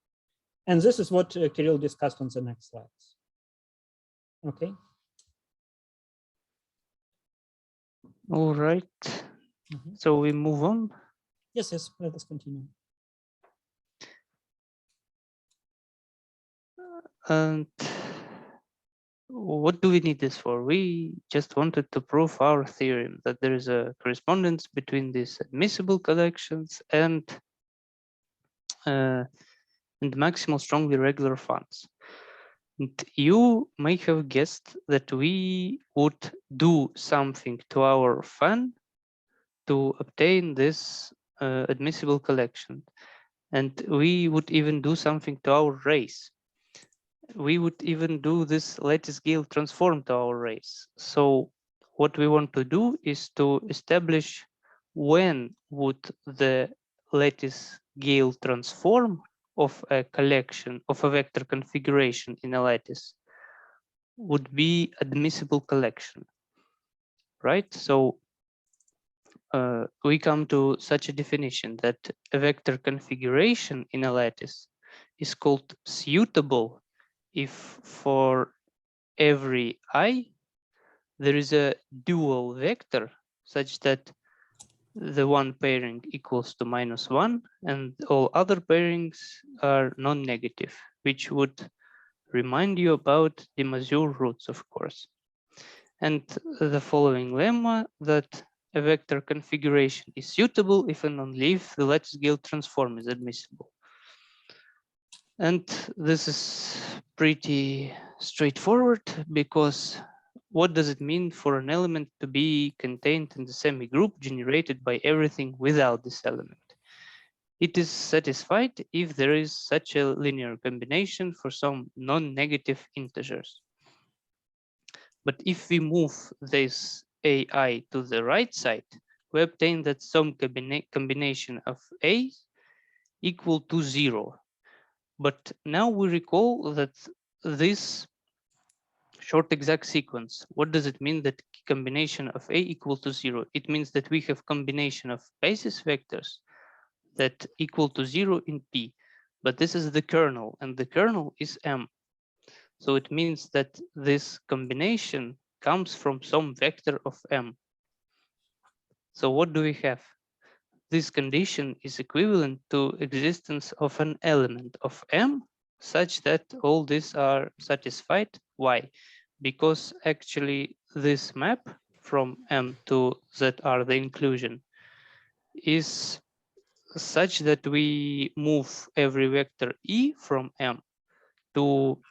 And this is what Kirill discussed on the next slides. Okay. All right. So we move on. Yes, yes, let us continue. And what do we need this for? We just wanted to prove our theorem that there is a correspondence between these admissible collections and maximal strongly regular funds. And you may have guessed that we would do something to our fun to obtain this admissible collection. And we would even do something to our race. we would even do this lattice Gale transform to our race. So what we want to do is to establish when would the lattice Gale transform of a collection of a vector configuration in a lattice would be admissible collection, right? So we come to such a definition that a vector configuration in a lattice is called suitable if for every I there is a dual vector such that the one pairing equals to -1 and all other pairings are non-negative, which would remind you about the Mazur roots, of course. And the following lemma that a vector configuration is suitable if and only if the lattice Gale transform is admissible. And this is pretty straightforward because what does it mean for an element to be contained in the semi-group generated by everything without this element? It is satisfied if there is such a linear combination for some non-negative integers. But if we move this AI to the right side, we obtain that some combination of A equal to 0. But now we recall that this short exact sequence, what does it mean that combination of A equal to 0? It means that we have combination of basis vectors that equal to 0 in P, but this is the kernel and the kernel is M. So it means that this combination comes from some vector of M. So what do we have? This condition is equivalent to existence of an element of M such that all these are satisfied. Why? Because actually this map from M to Z are the inclusion is such that we move every vector E from M to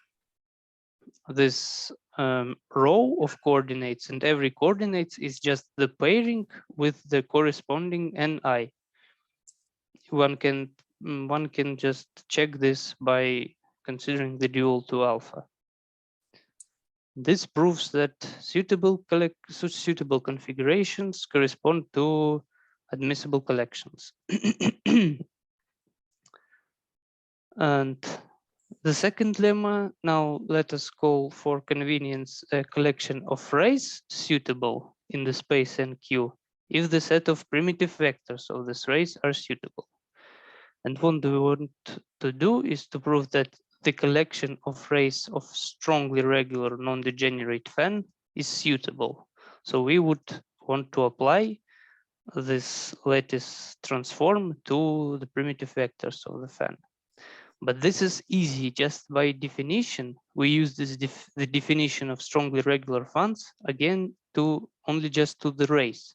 this row of coordinates, and every coordinates is just the pairing with the corresponding Ni. One can just check this by considering the dual to alpha. This proves that suitable configurations correspond to admissible collections. And the second lemma, now let us call for convenience a collection of rays suitable in the space NQ if the set of primitive vectors of this rays are suitable. And what we want to do is to prove that the collection of rays of strongly regular non-degenerate fan is suitable. So we would want to apply this lattice transform to the primitive vectors of the fan. But this is easy just by definition. We use this the definition of strongly regular fans again to only just to the rays.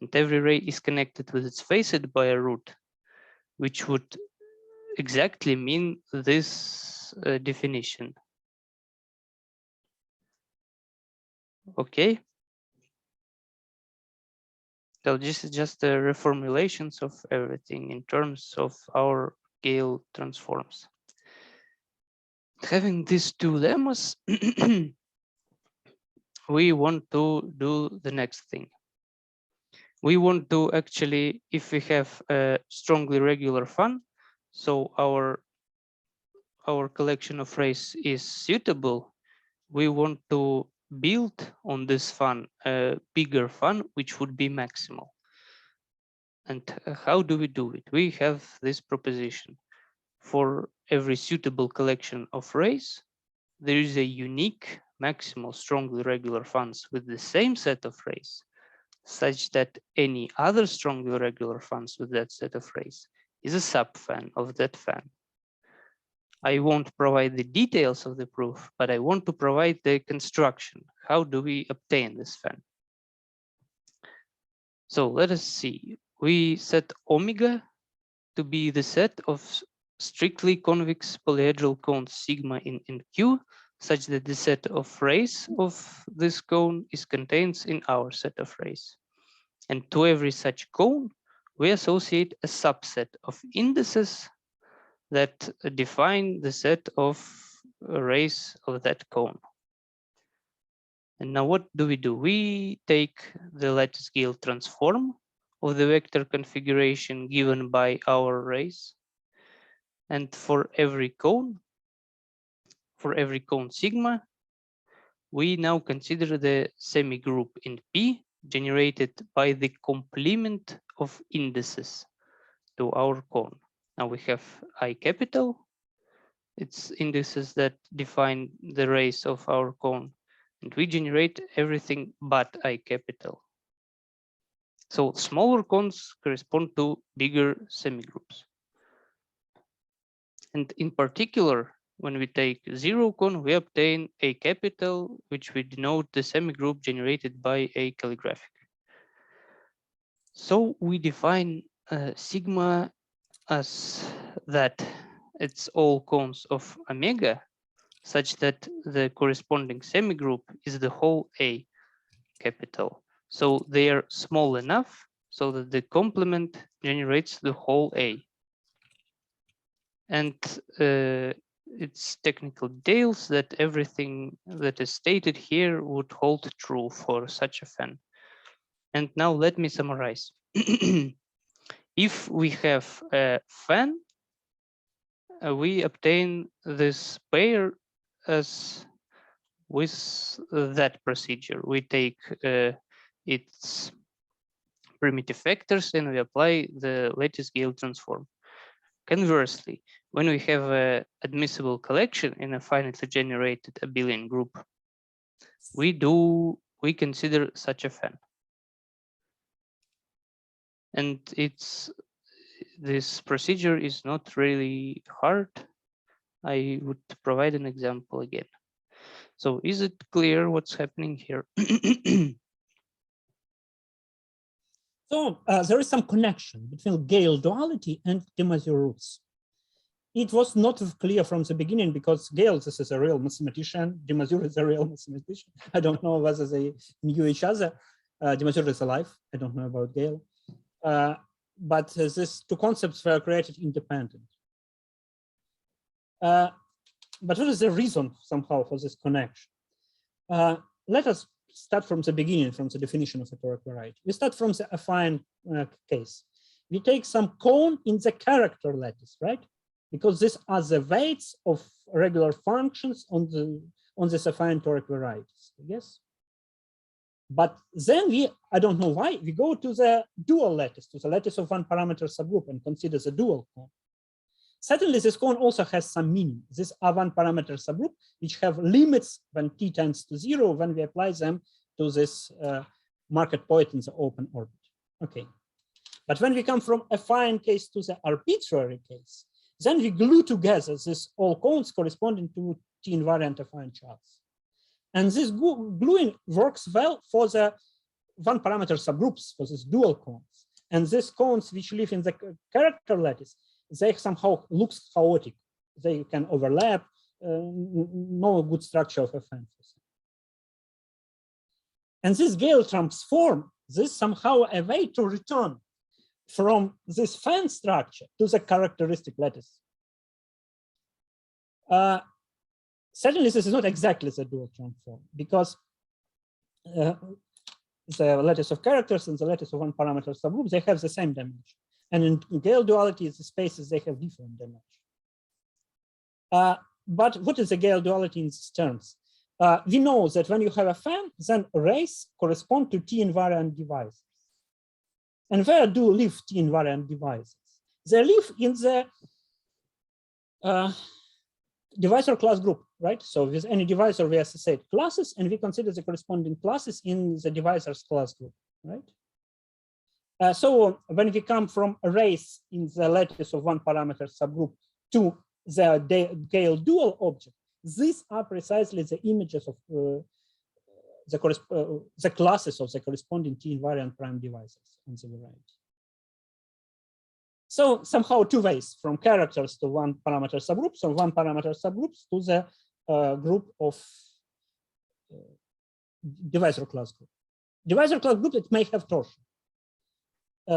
And every ray is connected with its facet by a root, which would exactly mean this definition. Okay. So this is just the reformulations of everything in terms of our Gale transforms. Having these two lemmas, we want to do the next thing. We want to actually, if we have a strongly regular fan, so our collection of rays is suitable, we want to build on this fan a bigger fan, which would be maximal. And how do we do it? We have this proposition. For every suitable collection of rays, there is a unique maximal strongly regular fans with the same set of rays, such that any other strongly regular fans with that set of rays is a subfan of that fan. I won't provide the details of the proof, but I want to provide the construction. How do we obtain this fan? So let us see. We set omega to be the set of strictly convex polyhedral cones sigma in Q, such that the set of rays of this cone is contained in our set of rays. And to every such cone, we associate a subset of indices that define the set of rays of that cone. And now what do? We take the lattice Gale transform of the vector configuration given by our rays. And for every cone sigma, we now consider the semigroup in P generated by the complement of indices to our cone. Now we have I capital. It's indices that define the rays of our cone. And we generate everything but I capital. So smaller cones correspond to bigger semigroups. And in particular, when we take zero cone, we obtain A capital, which we denote the semigroup generated by A calligraphic. So we define sigma as that it's all cones of omega, such that the corresponding semigroup is the whole A capital. So they are small enough so that the complement generates the whole A. And it's technical details that everything that is stated here would hold true for such a fan. And now let me summarize. If we have a fan, we obtain this pair as with that procedure. We take its primitive vectors and we apply the lattice Gale transform. Conversely, when we have an admissible collection in a finitely generated abelian group, we consider such a fan. And this procedure is not really hard. I would provide an example again. So is it clear what's happening here? So there is some connection between Gale duality and de Mazur roots. It was not clear from the beginning because Gale, this is a real mathematician. De Mazur is a real mathematician. I don't know whether they knew each other. De Mazur is alive. I don't know about Gale. But these two concepts were created independent. But what is the reason somehow for this connection? Let us start from the beginning, from the definition of a toric variety. We start from the affine case. We take some cone in the character lattice, right? Because these are the weights of regular functions on this affine toric varieties, yes? But then I don't know why, we go to the dual lattice, to the lattice of one parameter subgroup and consider the dual cone. Certainly, this cone also has some meaning. These are one parameter subgroup, which have limits when t tends to 0 when we apply them to this market point in the open orbit. Okay. But when we come from affine case to the arbitrary case, then we glue together these all cones corresponding to t invariant affine charts. And this gluing works well for the one parameter subgroups, for these dual cones. And these cones which live in the character lattice, they somehow looks chaotic. They can overlap, no good structure of affine. And this Gale transform, this somehow a way to return from this fan structure to the characteristic lattice. Certainly, this is not exactly the dual transform because the lattice of characters and the lattice of one parameter subgroup, they have the same dimension. And in Gale duality, the spaces, they have different dimensions. But what is the Gale duality in these terms? We know that when you have a fan, then rays correspond to T invariant devices. And where do live T invariant devices? They live in the divisor class group, right? So with any divisor, we associate classes and we consider the corresponding classes in the divisor's class group, right? So when we come from arrays in the lattice of one parameter subgroup to the Gale dual object, these are precisely the images of the classes of the corresponding T invariant prime devices on the variety. So somehow two ways, from characters to one parameter subgroups, or one parameter subgroups to the group of divisor class group. Divisor class group, it may have torsion.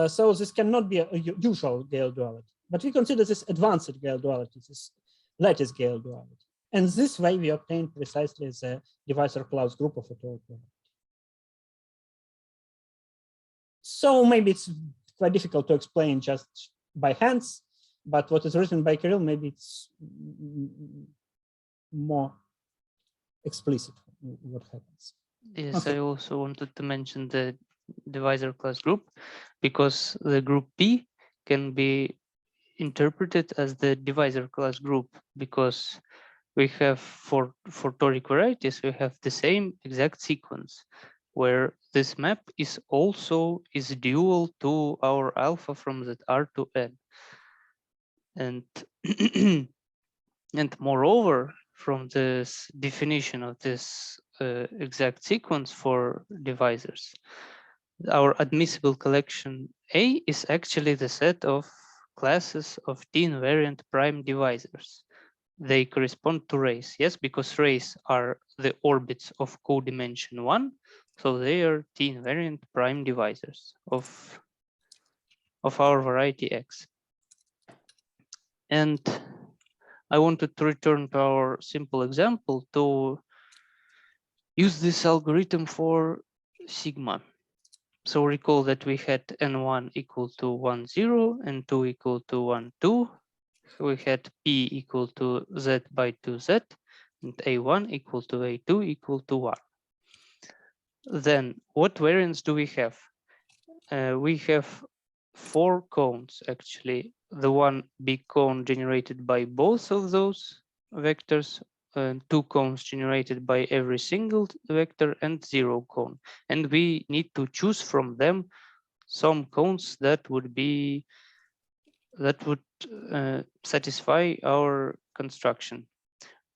So this cannot be a usual Gale duality, but we consider this advanced Gale duality, this lattice Gale duality. And this way we obtain precisely the divisor class group of a toric variety. So maybe it's quite difficult to explain just by hands, but what is written by Kirill, maybe it's more explicit what happens. Yes, Okay. I also wanted to mention the divisor class group, because the group P can be interpreted as the divisor class group, because we have for toric varieties, we have the same exact sequence where this map is also dual to our alpha from that R to N. And and moreover, from this definition of this exact sequence for divisors, our admissible collection A is actually the set of classes of T-invariant prime divisors. They correspond to rays, yes, because rays are the orbits of codimension 1, so they are T-invariant prime divisors of our variety X. And I wanted to return to our simple example to use this algorithm for sigma. So recall that we had N1 equal to 1, 0, and 2 equal to 1, 2. We had P equal to Z by 2Z, and A1 equal to A2 equal to 1. Then what variants do we have? We have 4 cones, actually. The one big cone generated by both of those vectors, 2 cones generated by every single vector, and 0 cone. And we need to choose from them some cones that would satisfy our construction.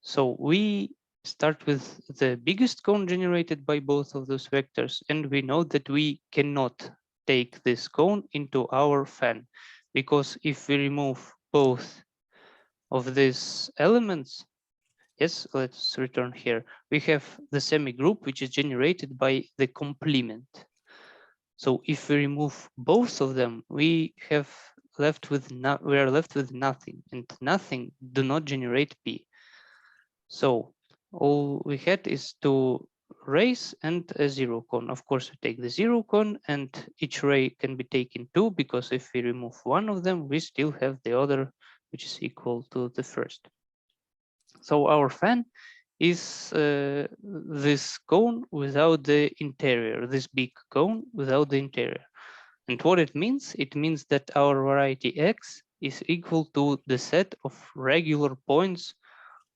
So we start with the biggest cone generated by both of those vectors, and we know that we cannot take this cone into our fan, because if we remove both of these elements, yes, let's return here, we have the semi-group which is generated by the complement. So if we remove both of them, we are left with nothing, and nothing do not generate P. So all we had is two rays and a 0 cone. Of course, we take the 0 cone, and each ray can be taken 2, because if we remove one of them, we still have the other, which is equal to the first. So our fan is this cone without the interior, this big cone without the interior. And what it means that our variety X is equal to the set of regular points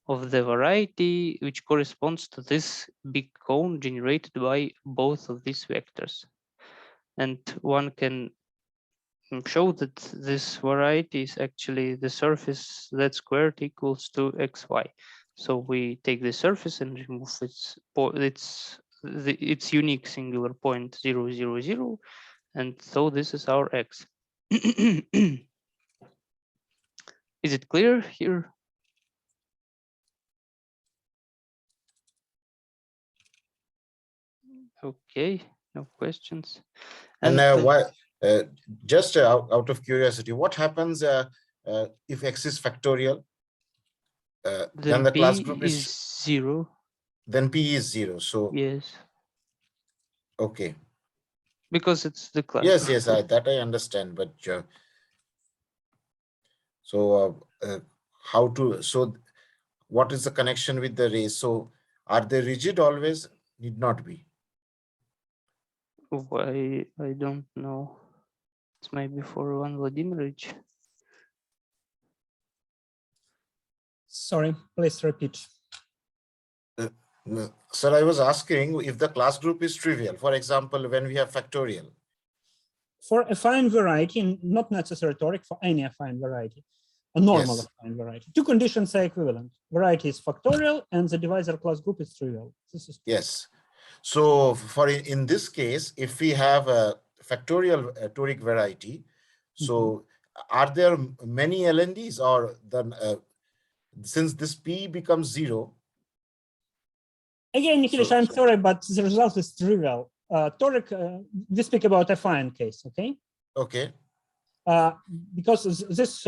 of the variety which corresponds to this big cone generated by both of these vectors. And one can show that this variety is actually the surface z squared equals to xy. So we take the surface and remove its unique singular point 0, 0, 0, and so this is our X. Is it clear here? Okay, no questions. And why? Just out of curiosity, what happens if X is factorial? Then the class group is 0. Then P is 0. So yes. Okay. Because it's the class. Yes, yes, that I understand. But how to? So what is the connection with the rays? So are they rigid always? Need not be. Why? I don't know. It's maybe for Ivan Vladimirovich. Sorry, please repeat. Sir, I was asking if the class group is trivial. For example, when we have factorial. For affine variety, not necessarily toric, for any affine variety, a normal Yes. affine variety. Two conditions are equivalent. Variety is factorial and the divisor class group is trivial. This is true. Yes. So for in this case, if we have a factorial toric variety, so are there many LNDs, or then since this P becomes 0? Again, Nikolic, I'm sorry, but the result is trivial. Toric, we speak about affine case, okay? Okay. Because this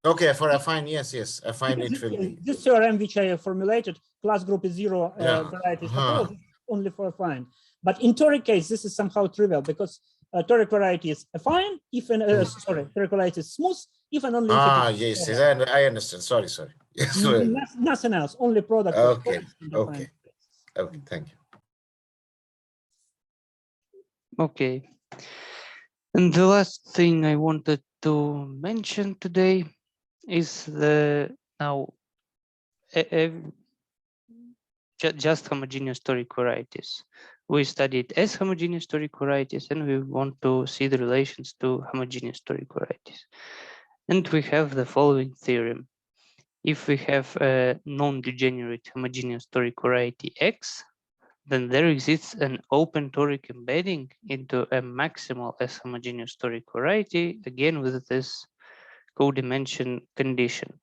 Okay, for affine, yes, affine it will be. This theorem which I formulated, class group is zero, Yeah. varieties suppose only for affine. But in toric case, this is somehow trivial because toric variety is affine if an toric variety is smooth if and only if Yes, I understand. Sorry. Yes. nothing else, only product of Okay. torics and Okay. affine. Okay. Thank you. Okay. And the last thing I wanted to mention today is the now just homogeneous toric varieties. We studied S-homogeneous toric varieties, and we want to see the relations to homogeneous toric varieties. And we have the following theorem. If we have a non-degenerate homogeneous toric variety X, then there exists an open toric embedding into a maximal S-homogeneous toric variety, again with this codimension condition.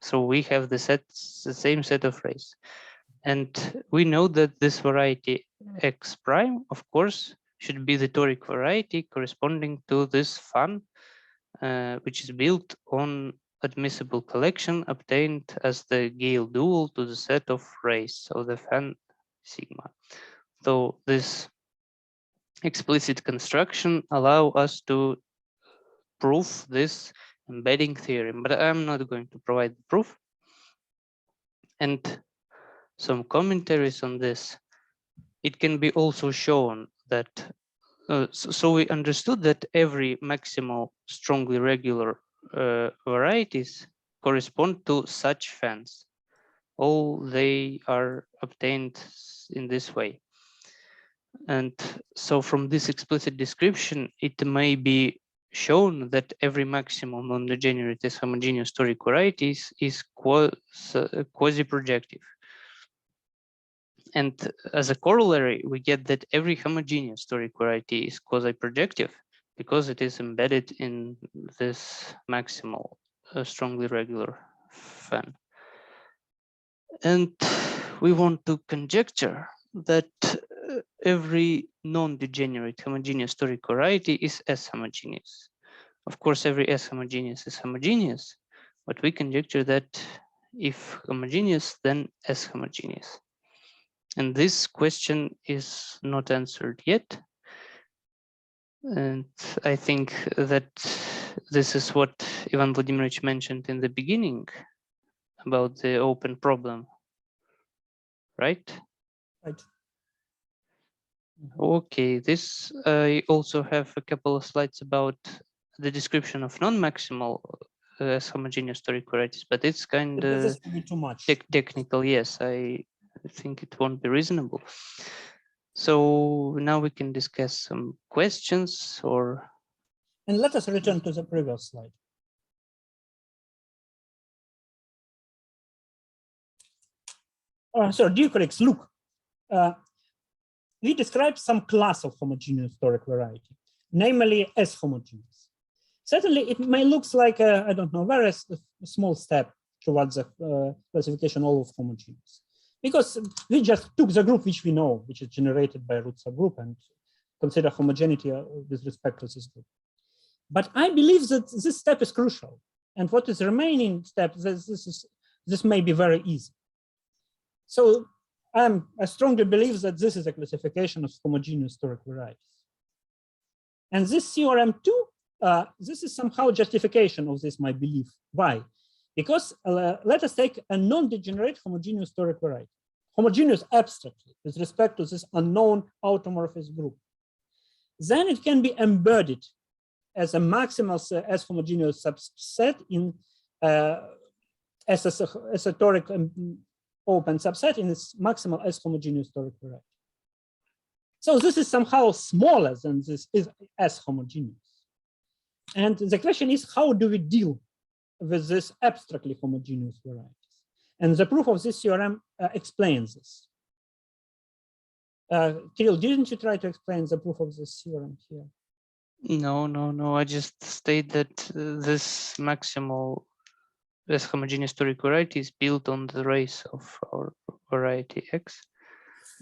So we have the same set of rays. And we know that this variety X prime, of course, should be the toric variety corresponding to this fun, which is built on admissible collection obtained as the Gale dual to the set of rays, so the fan sigma. So this explicit construction allow us to prove this embedding theorem, but I'm not going to provide the proof. And some commentaries on this. It can be also shown that, so we understood that every maximal strongly regular varieties correspond to such fans. All they are obtained in this way. And so from this explicit description, it may be shown that every maximal non-degenerate homogeneous toric varieties is quasi-projective. And as a corollary, we get that every homogeneous toric variety is quasi-projective because it is embedded in this maximal strongly regular fan. And we want to conjecture that every non-degenerate homogeneous toric variety is S-homogeneous. Of course, every S-homogeneous is homogeneous, but we conjecture that if homogeneous, then S-homogeneous. And this question is not answered yet. And I think that this is what Ivan Vladimirovich mentioned in the beginning about the open problem, right? Right. Okay, this I also have a couple of slides about the description of non-maximal homogeneous toric varieties, but it's kind of too much. Technical. Yes, I think it won't be reasonable. So now we can discuss some questions or. And let us return to the previous slide. So dear colleagues, look, we described some class of homogeneous toric variety, namely S-homogeneous. Certainly, it may look like a, I don't know, very small step towards the classification all of homogeneous, because we just took the group which we know, which is generated by a root subgroup, and consider homogeneity with respect to this group. But I believe that this step is crucial, and what is the remaining step? This may be very easy. So I strongly believe that this is a classification of homogeneous toric varieties. And this theorem too, this is somehow justification of this, my belief. Why? Because let us take a non-degenerate homogeneous toric variety, homogeneous abstractly with respect to this unknown automorphous group. Then it can be embedded as a maximal S-homogeneous subset in as a toric open subset in its maximal S-homogeneous toric variety. So this is somehow smaller than this is S-homogeneous. And the question is, how do we deal with this abstractly homogeneous varieties? And the proof of this theorem explains this. Kirill, didn't you try to explain the proof of this theorem here? No. I just state that this maximal S-homogeneous toric variety is built on the rays of our variety X.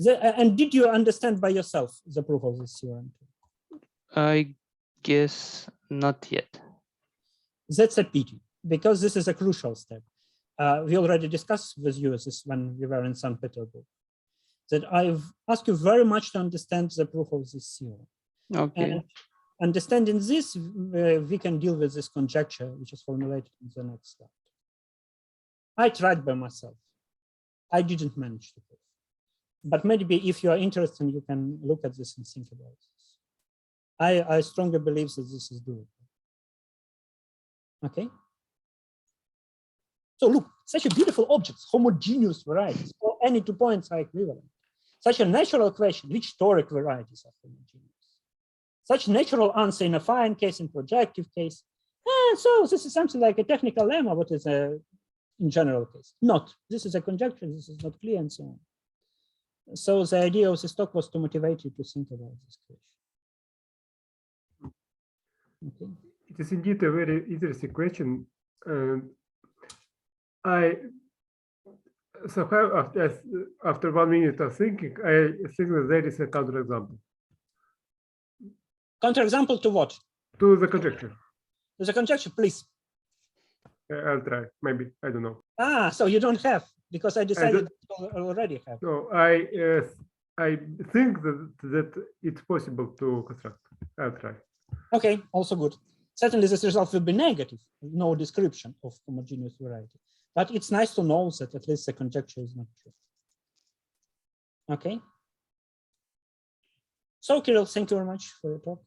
And did you understand by yourself the proof of this theorem? I guess not yet. That's a pity, because this is a crucial step. We already discussed with you this when we were in St. Petersburg, that I've asked you very much to understand the proof of this theorem. Okay. And understanding this, we can deal with this conjecture, which is formulated in the next slide. I tried by myself. I didn't manage to prove. But maybe if you are interested, you can look at this and think about this. I strongly believe that this is doable. Okay. So look, such a beautiful object, homogeneous varieties, or any 2 points are equivalent. Such a natural question, which toric varieties are homogeneous? Such natural answer in affine case, in projective case. So this is something like a technical lemma, what is a in general case. Not, this is a conjecture, this is not clear and so on. So the idea of this talk was to motivate you to think about this question. Okay. It is indeed a very interesting question. I somehow after 1 minute of thinking, I think that there is a counterexample. Counterexample to what? To the conjecture. To the conjecture, please. I'll try. Maybe I don't know. So you don't have, because I decided I already have. No, I think that it's possible to construct. I'll try. Okay, also good. Certainly, this result will be negative. No description of homogeneous variety. But it's nice to know that at least the conjecture is not true. Okay. So, Kirill, thank you very much for your talk.